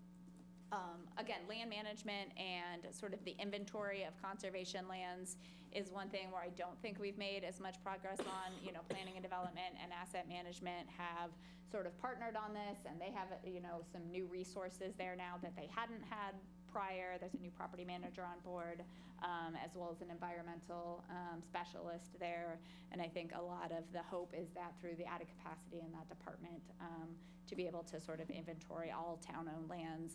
Again, land management and sort of the inventory of conservation lands is one thing where I don't think we've made as much progress on. Planning and development and asset management have sort of partnered on this, and they have, some new resources there now that they hadn't had prior. There's a new property manager on board, as well as an environmental specialist there. And I think a lot of the hope is that through the added capacity in that department, to be able to sort of inventory all town-owned lands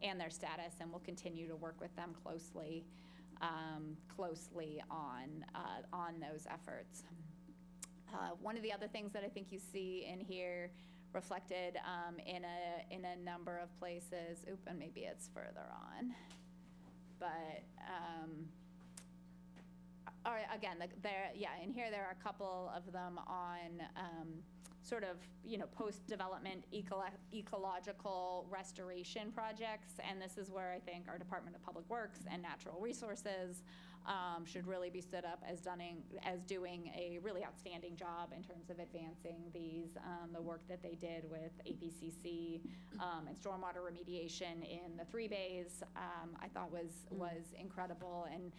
and their status, and we'll continue to work with them closely on those efforts. One of the other things that I think you see in here reflected in a number of places. And maybe it's further on, but or again, in here there are a couple of them on sort of post-development ecological restoration projects, and this is where I think our Department of Public Works and Natural Resources should really be stood up as doing a really outstanding job in terms of advancing these, the work that they did with APCC and stormwater remediation in the 3 bays. I thought was incredible, and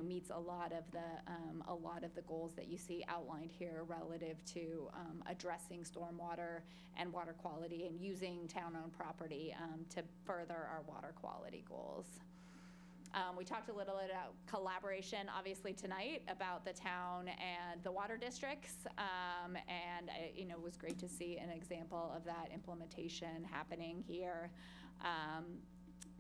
meets a lot of the goals that you see outlined here relative to addressing stormwater and water quality, and using town-owned property to further our water quality goals. We talked a little bit about collaboration, obviously, tonight, about the town and the water districts, and it was great to see an example of that implementation happening here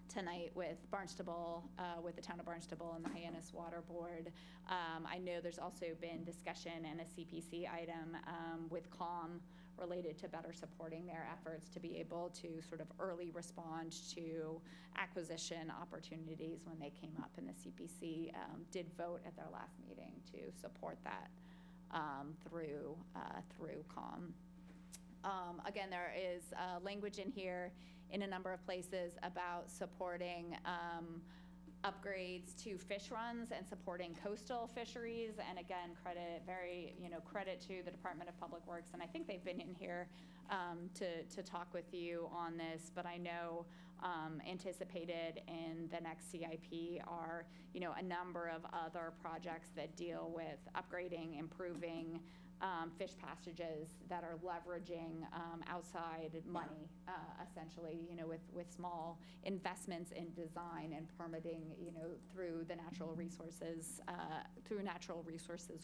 tonight with Barnstable, with the town of Barnstable and the Hyannis Water Board. I know there's also been discussion and a CPC item with COM related to better supporting their efforts to be able to sort of early respond to acquisition opportunities when they came up, and the CPC did vote at their last meeting to support that through COM. Again, there is language in here in a number of places about supporting upgrades to fish runs and supporting coastal fisheries. And again, credit to the Department of Public Works. And I think they've been in here to talk with you on this, but I know anticipated in the next CIP are, a number of other projects that deal with upgrading, improving fish passages that are leveraging outside money, essentially, with small investments in design and permitting, through the natural resources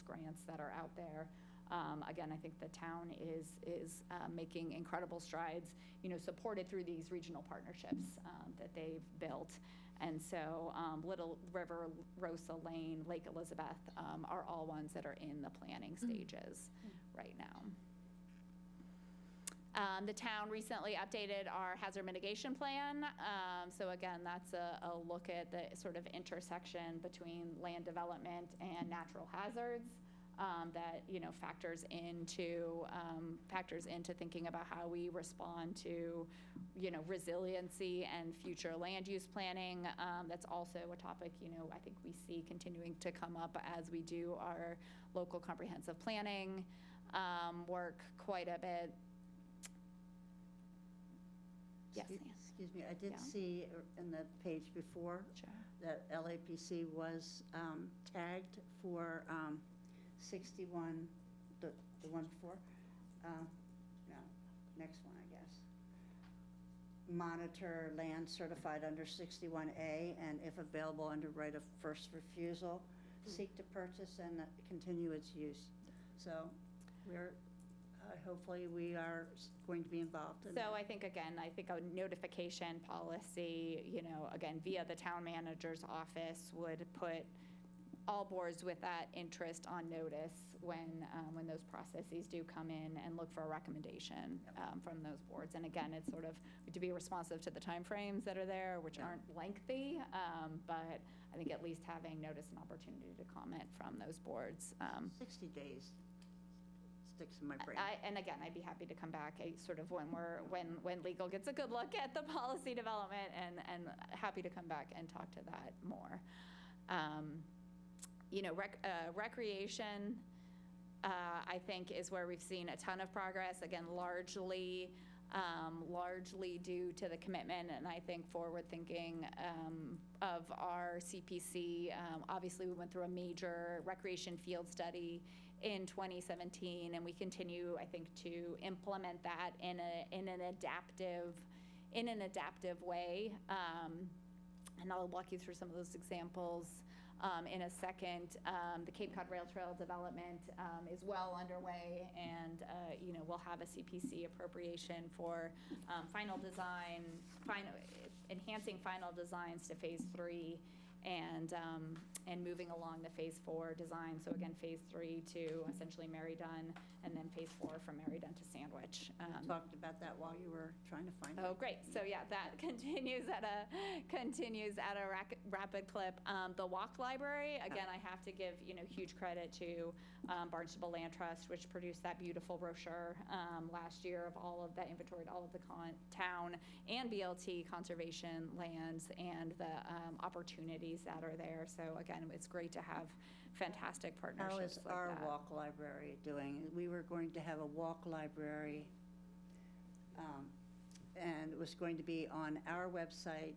grants that are out there. Again, I think the town is making incredible strides, supported through these regional partnerships that they've built. And so Little River, Rosa Lane, Lake Elizabeth are all ones that are in the planning stages right now. The town recently updated our hazard mitigation plan. So again, that's a look at the sort of intersection between land development and natural hazards. That factors into thinking about how we respond to resiliency and future land use planning. That's also a topic I think we see continuing to come up as we do our local comprehensive planning work quite a bit. Yes, excuse me, I did see in the page before that LAPC was tagged for 61, the one before, no, next one, I guess. Monitor land certified under 61A, and if available under right of first refusal, seek to purchase and continue its use. So we're, hopefully we are going to be involved in that. So I think, again, a notification policy, again, via the town manager's office would put all boards with that interest on notice when those processes do come in and look for a recommendation from those boards. And again, it's sort of to be responsive to the timeframes that are there, which aren't lengthy, but I think at least having notice and opportunity to comment from those boards. 60 days sticks in my brain. And again, I'd be happy to come back sort of when legal gets a good look at the policy development, and happy to come back and talk to that more. Recreation, I think, is where we've seen a ton of progress, again, largely due to the commitment and I think forward thinking of our CPC. Obviously, we went through a major recreation field study in 2017, and we continue, I think, to implement that in an adaptive way. And I'll walk you through some of those examples in a second. The Cape Cod Rail Trail development is well underway, and we'll have a CPC appropriation for enhancing final designs to phase 3 and moving along the phase 4 design. So again, phase 3 to essentially Marydun, and then phase 4 from Marydun to Sandwich. Talked about that while you were trying to find it. Oh, great. So yeah, that continues at a rapid clip. The Walk Library, again, I have to give huge credit to Barnstable Land Trust, which produced that beautiful brochure last year of all of that, inventoried all of the town and BLT conservation lands and the opportunities that are there. So again, it's great to have fantastic partnerships like that. How is our walk library doing? We were going to have a walk library, and it was going to be on our website.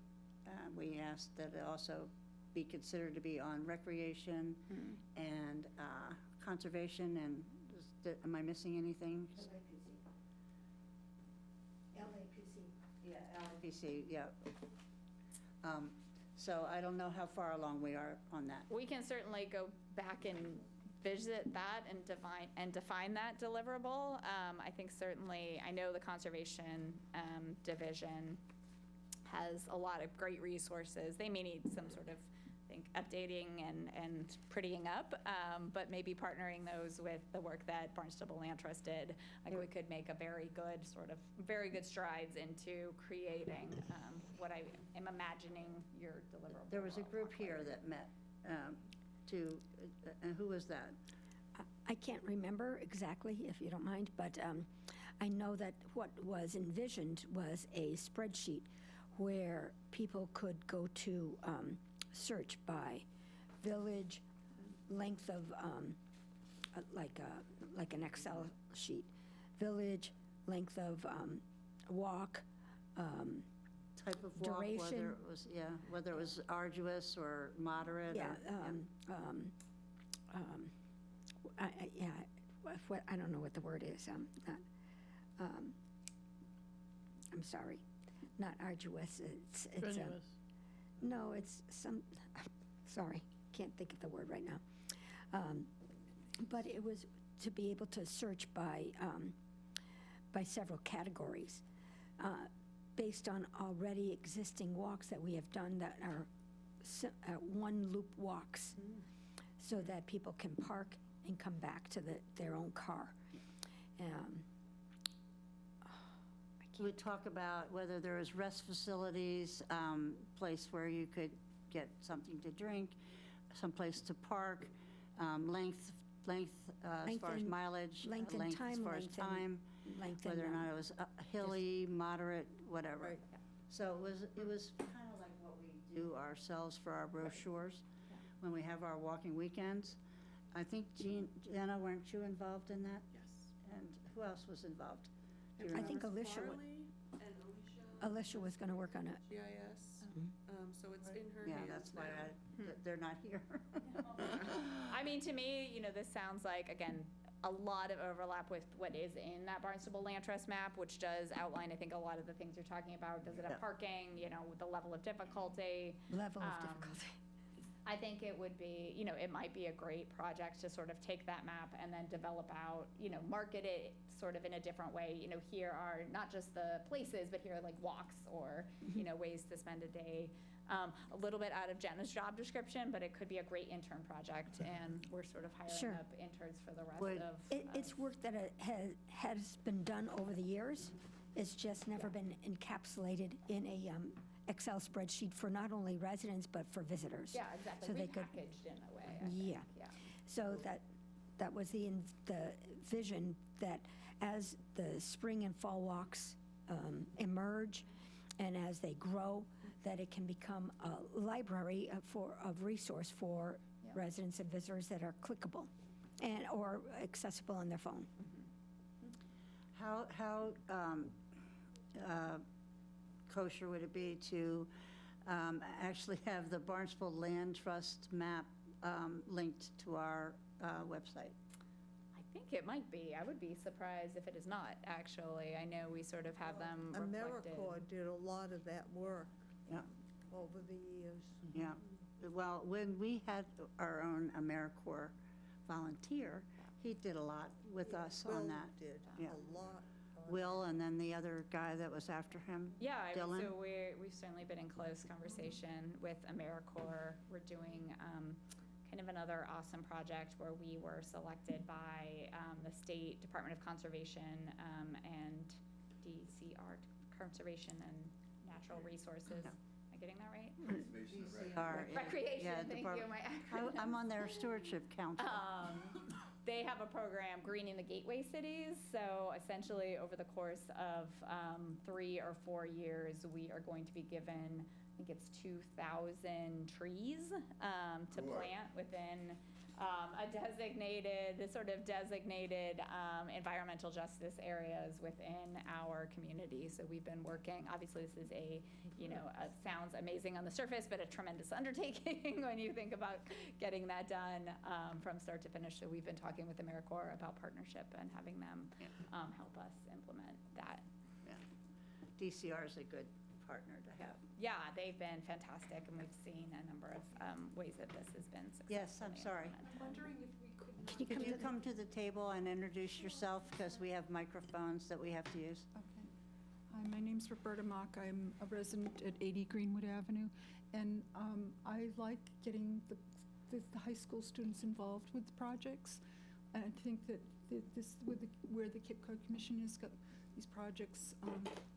We asked that it also be considered to be on recreation and conservation, and am I missing anything? LAPC. Yeah, LAPC, yeah. So I don't know how far along we are on that. We can certainly go back and visit that and define that deliverable. I think certainly, I know the Conservation Division has a lot of great resources. They may need some sort of, I think, updating and prettying up, but maybe partnering those with the work that Barnstable Land Trust did. I think we could make a very good strides into creating what I am imagining your deliverable. There was a group here that met and who was that? I can't remember exactly, if you don't mind, but I know that what was envisioned was a spreadsheet where people could go to search by village, length of, like an Excel sheet, village, length of walk, Type of walk, whether duration. it was, whether it was arduous or moderate. Yeah, or- I don't know what the word is. I'm sorry, not arduous. It's Strenuous. no, it's some. Sorry, can't think of the word right now. But it was to be able to search by several categories, based on already existing walks that we have done that are one-loop walks, so that people can park and come back to their own car. We talk about whether there is rest facilities, place where you could get something to drink, someplace to park, length as far as and- mileage, length and as time, far as length and- time, length and, whether or not it was hilly, moderate, whatever. Right. So it was kind of like what we do ourselves for our brochures when we have our walking weekends. I think Jenna, weren't you involved in that? Yes. And who else was involved? Do you I remember? think Alicia Farley and Alicia. Alicia was going to work on it. GIS, so it's in her Yeah, hands that's why now. they're not here. I mean, to me, this sounds like, again, a lot of overlap with what is in that Barnstable Land Trust map, which does outline, I think, a lot of the things you're talking about. Does it have Yeah. parking, the level of difficulty? Level of difficulty. I think it would be, it might be a great project to sort of take that map and then develop out, market it sort of in a different way. Here are not just the places, but here are like walks or, ways to spend a day. A little bit out of Jenna's job description, but it could be a great intern project, and we're sort of hiring Sure. up interns for the rest Would- of. It's work that has been done over the years. It's just never been encapsulated in a Excel spreadsheet for not only residents, but for visitors. Yeah, exactly. So they could, Repackaged in a way, I think. yeah. So that was the vision, that as the spring and fall walks emerge and as they grow, that it can become a library of resource for residents and visitors that are clickable or accessible on their phone. How kosher would it be to actually have the Barnstable Land Trust map linked to our website? I think it might be. I would be surprised if it is not, actually. I know we sort of have them reflected. AmeriCorps did a lot of that work Yeah. over the years. Yeah. Well, when we had our own AmeriCorps volunteer, he did a lot with us on Will that. did Yeah. a lot. Will, and then the other guy that was after him, Yeah, Dylan. so we've certainly been in close conversation with AmeriCorps. We're doing kind of another awesome project where we were selected by the State Department of Conservation and DCR, Conservation and Natural Resources. Am I getting that right? Recreation, Yeah, thank you, Department- my acronym. I'm on their stewardship council. They have a program, Greening the Gateway Cities. So essentially, over the course of 3 or 4 years, we are going to be given, I think it's 2,000 trees to plant within a designated environmental justice areas within our community. So we've been working, obviously this is sounds amazing on the surface, but a tremendous undertaking when you think about getting that done from start to finish. So we've been talking with AmeriCorps about partnership and having them help us implement that. Yeah. DCR is a good partner to have. Yeah, they've been fantastic, and we've seen a number of ways that this has been successful. Yes, I'm sorry. I'm wondering if we could not. Could you come to the table and introduce yourself, because we have microphones that we have to use? Okay. Hi, my name's Roberta Mock. I'm a resident at 80 Greenwood Avenue, and I like getting the high school students involved with the projects. And I think that where the Cape Cod Commission has got these projects,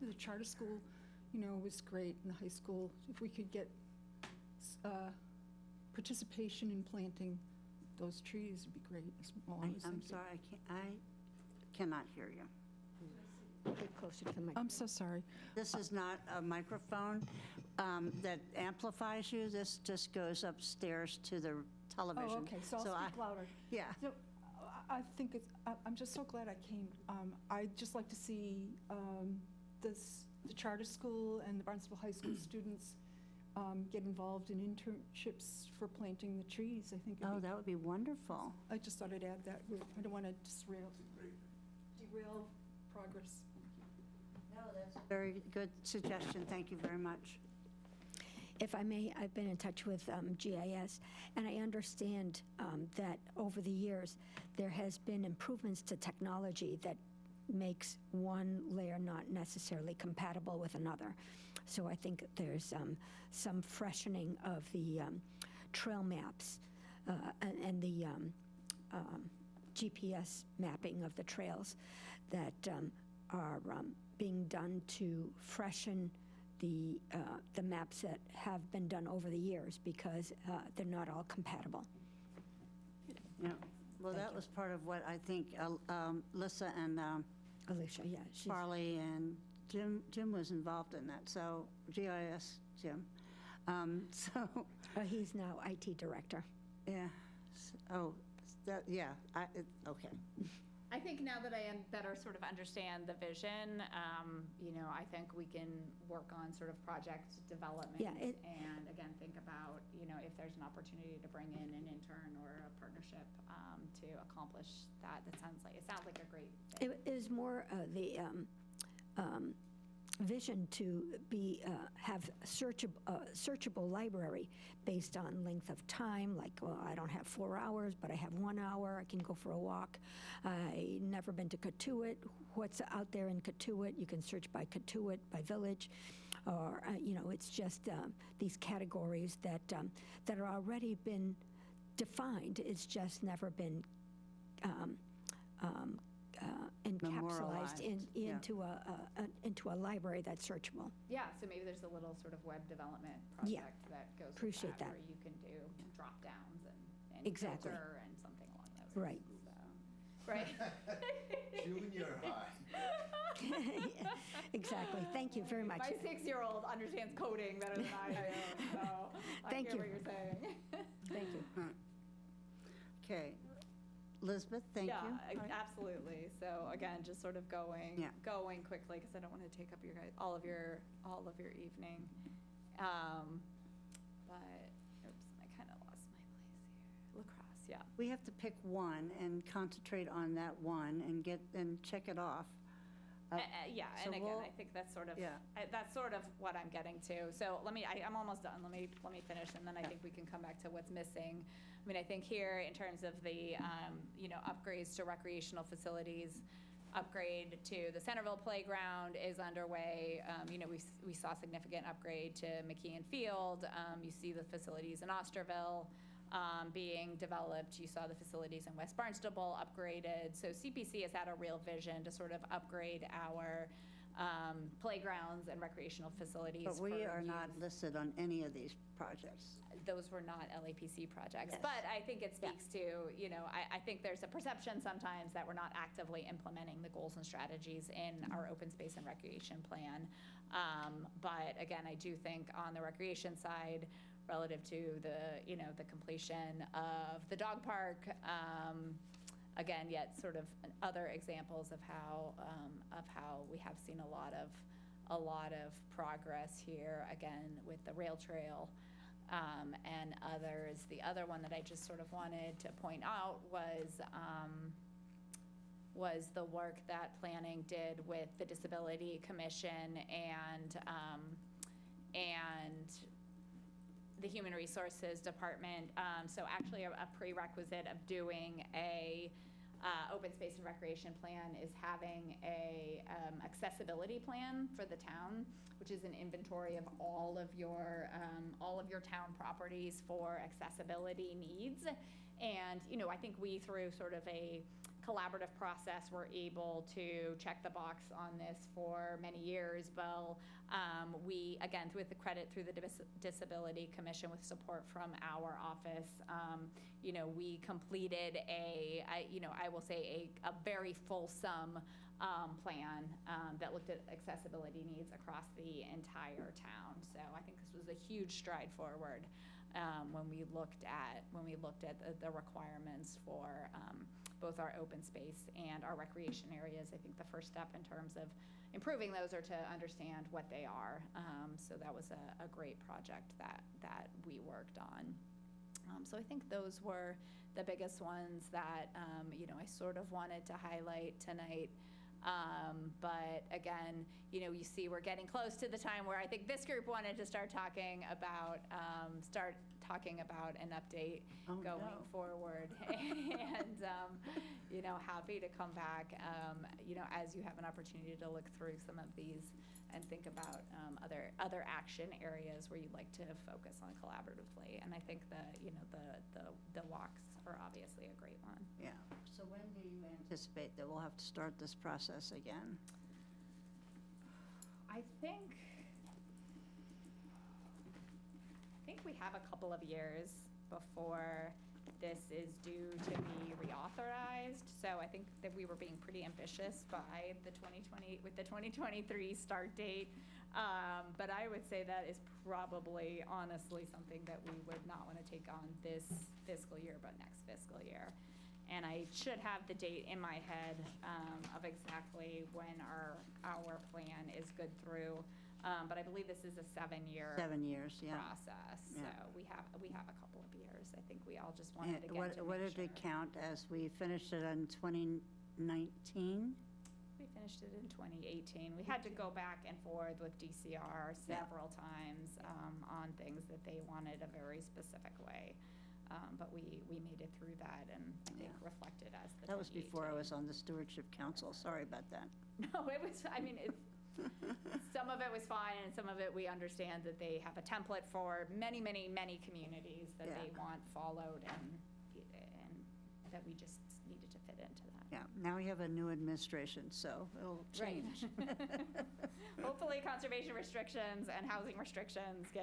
the charter school, was great, in the high school. If we could get participation in planting those trees, would be great. That's all I was I'm thinking. sorry, I cannot hear you. Get closer to the microphone. I'm so sorry. This is not a microphone. that amplifies you. This just goes upstairs to the television. Oh, okay, so I'll speak louder. Yeah. So I think it's, I'm just so glad I came. I'd just like to see the charter school and the Barnstable High School students get involved in internships for planting the trees. I think. Oh, that would be wonderful. I just thought I'd add that. I don't want to derail progress. No, that's a very good suggestion. Thank you very much. If I may, I've been in touch with GIS, and I understand that over the years, there has been improvements to technology that makes one layer not necessarily compatible with another. So I think there's some freshening of the trail maps and the GPS mapping of the trails that are being done to freshen the maps that have been done over the years, because they're not all compatible. Yeah. Well, that was part of what I think Lissa and Alicia, yeah. Farley and Jim was involved in that. So GIS, Jim. So he's now IT director. Yeah. Oh, yeah. Okay. I think now that I better sort of understand the vision, I think we can work on sort of project development and again, think about, if there's an opportunity to bring in an intern or a partnership to accomplish that. It sounds like a great fit. It is more the vision to have searchable library based on length of time, like, well, I don't have 4 hours, but I have 1 hour, I can go for a walk. I never been to Santuit. What's out there in Santuit? You can search by Santuit, by village, or, it's just these categories that are already been defined. It's just never been encapsulated into a library that's searchable. Yeah, so maybe there's a little sort of web development project that goes with Appreciate that. where you can do drop downs and Exactly. filter and something along those Right. lines. Right. Junior high. Exactly. Thank you very much. My 6-year-old understands coding better than I do, so Thank I hear you. what you're saying. Thank you. Okay. Elizabeth, thank you. Yeah, absolutely. So again, just sort of going quickly, because I don't want to take up all of your evening. But oops, I kind of lost my place here. Lacrosse, yeah. We have to pick one and concentrate on that one and check it off. Yeah, so and again, I think that's sort of what I'm getting to. So I'm almost done. Let me finish, and then I think we can come back to what's missing. I mean, I think here in terms of the upgrades to recreational facilities, upgrade to the Centerville playground is underway. We saw significant upgrade to McKeon Field. You see the facilities in Osterville being developed. You saw the facilities in West Barnstable upgraded. So CPC has had a real vision to sort of upgrade our playgrounds and recreational facilities. But we are not listed on any of these projects. Those were not LAPC projects. Yes. But I think it speaks to, I think there's a perception sometimes that we're not actively implementing the goals and strategies in our open space and recreation plan. But again, I do think on the recreation side, relative to the completion of the dog park, again, yet sort of other examples of how we have seen a lot of progress here, again, with the rail trail and others. The other one that I just sort of wanted to point out was the work that planning did with the Disability Commission and the Human Resources Department. So actually a prerequisite of doing a open space and recreation plan is having a accessibility plan for the town, which is an inventory of all of your town properties for accessibility needs. And I think we, through sort of a collaborative process, were able to check the box on this for many years. Well, we, again, with the credit through the Disability Commission with support from our office, we completed I will say a very fulsome plan that looked at accessibility needs across the entire town. So I think this was a huge stride forward when we looked at the requirements for both our open space and our recreation areas. I think the first step in terms of improving those are to understand what they are. So that was a great project that we worked on. So I think those were the biggest ones that I sort of wanted to highlight tonight. But again, you see we're getting close to the time where I think this group wanted to start talking about an update going forward. And, happy to come back, as you have an opportunity to look through some of these and think about other action areas where you'd like to focus on collaboratively. And I think the walks are obviously a great one. Yeah. So when do you anticipate that we'll have to start this process again? I think we have a couple of years before this is due to be reauthorized. So I think that we were being pretty ambitious by the 2023 start date. But I would say that is probably honestly something that we would not want to take on this fiscal year, but next fiscal year. And I should have the date in my head of exactly when our plan is good through. But I believe this is a 7-year 7 years, yeah. process. Yeah. So we have a couple of years. I think we all just wanted to get to What make did it sure. count as we finished it in 2019? We finished it in 2018. We had to go back and forth with DCR several times on things that they wanted a very specific way. But we made it through that, and I think reflected as the That was before I 2018. was on the Stewardship Council. Sorry about that. No, it was, some of it was fine, and some of it we understand that they have a template for many, many, many communities that they want followed, and that we just needed to fit into that. Yeah, now we have a new administration, so it'll change. Hopefully conservation restrictions and housing restrictions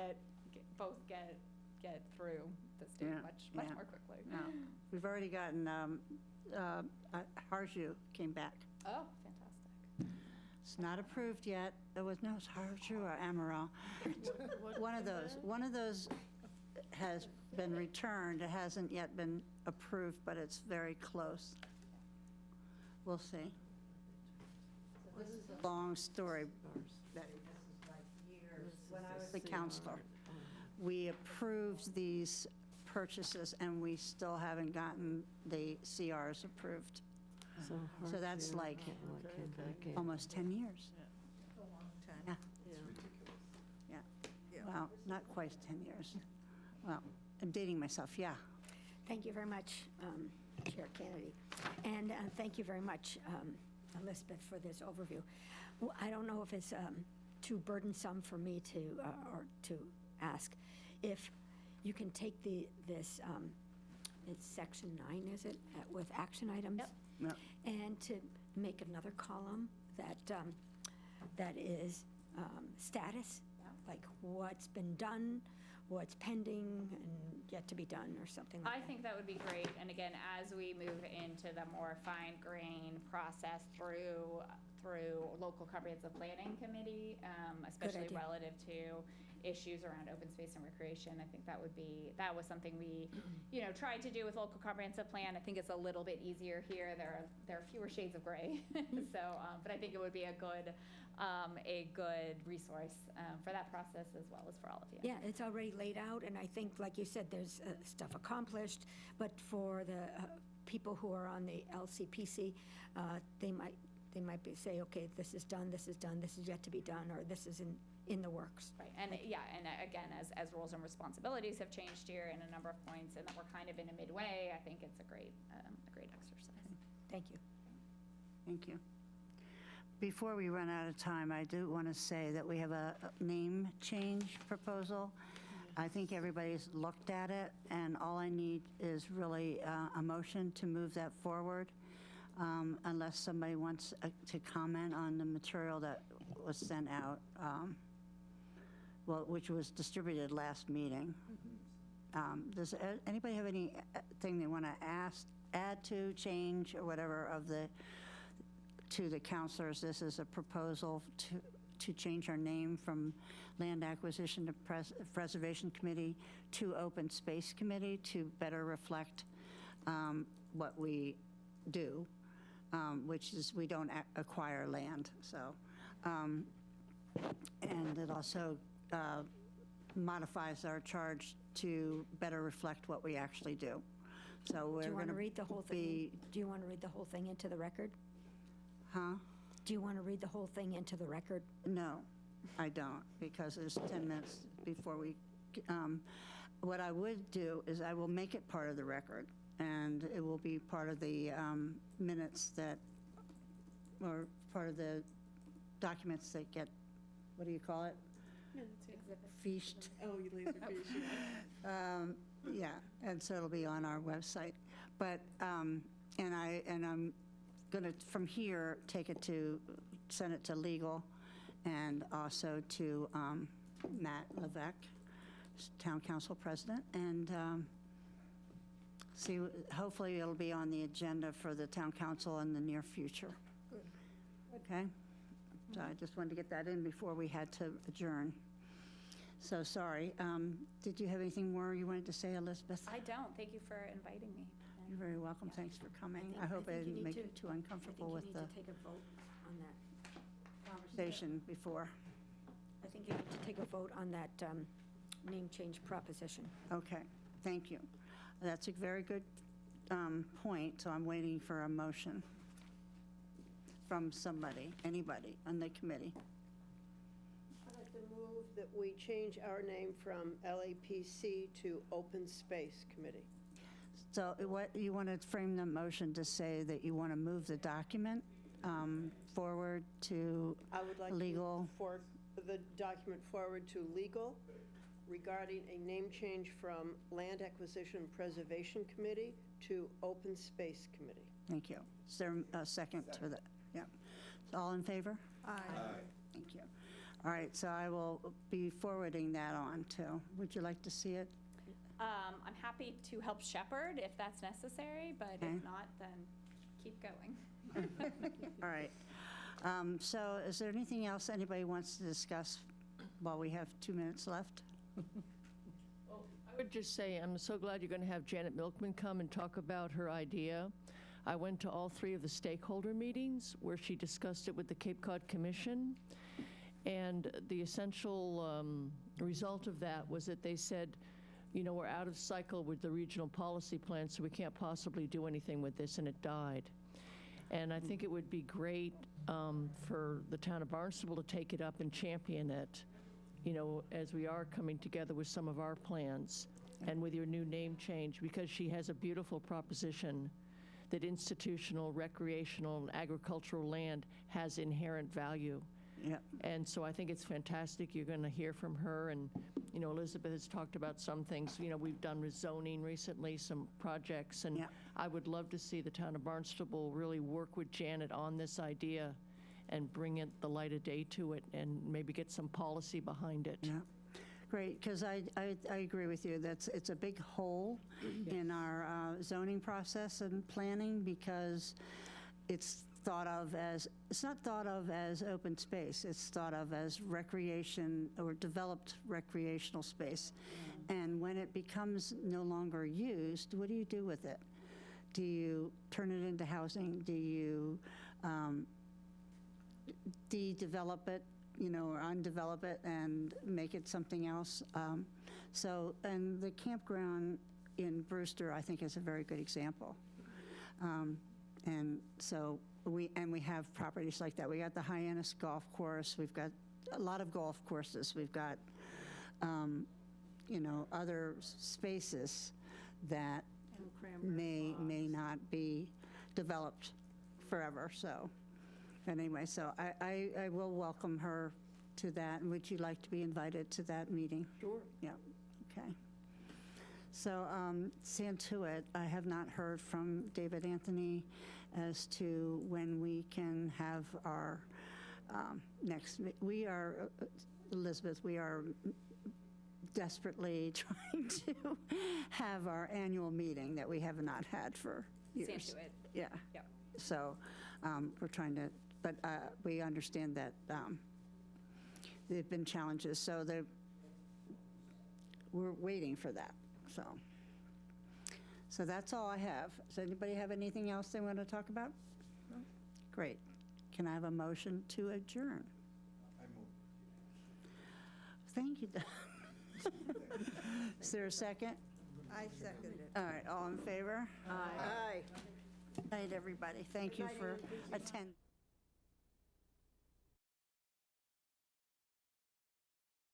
both get through the state much more quickly. No. We've already gotten, Harju came back. Oh, fantastic. It's not approved yet. It's Harju or Amaral. One of those has been returned. It hasn't yet been approved, but it's very close. We'll see. This is a long story. This is like years. When I was the counselor, we approved these purchases, and we still haven't gotten the CRs approved. So that's like almost 10 years. A long time. Yeah. Yeah. Well, not quite 10 years. Well, I'm dating myself, yeah. Thank you very much, Chair Kennedy. And thank you very much, Elizabeth, for this overview. Well, I don't know if it's too burdensome for me to ask if you can take it's section 9, is it, with action items? Yep. And to make another column that is status, like what's been done, what's pending and yet to be done, or something like that. I think that would be great. And again, as we move into the more fine-grained process through local comprehensive planning committee, especially relative to issues around open space and recreation, I think that was something we, tried to do with local comprehensive plan. I think it's a little bit easier here. There are fewer shades of gray. So, but I think it would be a good resource for that process as well as for all of you. Yeah, it's already laid out, and I think, like you said, there's stuff accomplished, but for the people who are on the LCPC, they might say, okay, this is done, this is yet to be done, or this is in the works. Right, and and again, as roles and responsibilities have changed here in a number of points, and that we're kind of in a midway, I think it's a great exercise. Thank you. Thank you. Before we run out of time, I do want to say that we have a name change proposal. I think everybody's looked at it, and all I need is really a motion to move that forward, unless somebody wants to comment on the material that was sent out, which was distributed last meeting. Does anybody have anything they want to add to, change, or whatever of the to the counselors, this is a proposal to change our name from Land Acquisition to Preservation Committee to Open Space Committee to better reflect what we do, which is we don't acquire land. So, and it also modifies our charge to better reflect what we actually do. So we're Do you want going to to read the whole thing? Do you want to read the whole thing into the record? Huh? Do you want to read the whole thing into the record? No, I don't, because there's 10 minutes before we, what I would do is I will make it part of the record, and it will be part of the minutes that, or part of the documents that get, what do you call it? Fiche. Oh, you laser fiche. Yeah, and so it'll be on our website. But, and I'm going to, from here, send it to legal and also to Matt Levesque, Town Council President, and see, hopefully it'll be on the agenda for the Town Council in the near future. Okay? So I just wanted to get that in before we had to adjourn. So sorry. Did you have anything more you wanted to say, Elizabeth? I don't. Thank you for inviting me. You're very welcome. Thanks for coming. I hope I didn't make you too uncomfortable with the I think you need to take a vote on that. conversation before. I think you need to take a vote on that name change proposition. Okay, thank you. That's a very good point, so I'm waiting for a motion from somebody, anybody on the committee. I'd like to move that we change our name from LAPC to Open Space Committee. So what, you want to frame the motion to say that you want to move the document forward to I would like legal? for the document forward to legal regarding a name change from Land Acquisition Preservation Committee to Open Space Committee. Thank you. Is there a second to that? Yeah. All in favor? Aye. Thank you. All right, so I will be forwarding that on too. Would you like to see it? I'm happy to help shepherd if that's necessary, but Okay. if not, then keep going. All right. So is there anything else anybody wants to discuss while we have 2 minutes left? I would just say, I'm so glad you're going to have Janet Milkman come and talk about her idea. I went to all 3 of the stakeholder meetings where she discussed it with the Cape Cod Commission, and the essential result of that was that they said, you know, we're out of cycle with the regional policy plan, so we can't possibly do anything with this, and it died. And I think it would be great for the town of Barnstable to take it up and champion it, you know, as we are coming together with some of our plans and with your new name change, because she has a beautiful proposition that institutional, recreational, and agricultural land has inherent value. Yeah. And so I think it's fantastic. You're going to hear from her. And, you know, Elizabeth has talked about some things. You know, we've done rezoning recently, some projects. And Yeah. I would love to see the town of Barnstable really work with Janet on this idea and bring it the light of day to it and maybe get some policy behind it. Yeah. Great, because I agree with you. It's a big hole in our zoning process and planning, because it's not thought of as open space. It's thought of as recreation or developed recreational space. And when it becomes no longer used, what do you do with it? Do you turn it into housing? Do you de-develop it, you know, or undevelop it and make it something else? And the campground in Brewster, I think, is a very good example. And so we have properties like that. We got the Hyannis golf course. We've got a lot of golf courses. We've got, you know, other spaces that may not be developed forever. So anyway, so I will welcome her to that. And would you like to be invited to that meeting? Sure. Yeah, okay. So Santuit, I have not heard from David Anthony as to when we can have our next, we are, Elizabeth, we are desperately trying to have our annual meeting that we have not had for years. Santuit. Yeah. Yep. So We're trying to, but we understand that there have been challenges, so we're waiting for that, so. So that's all I have. Does anybody have anything else they want to talk about? No? Great. Can I have a motion to adjourn? I move. Thank you, Don. Is there a second? I second it. All right, all in favor? Aye. Night, everybody. Thank you for attending.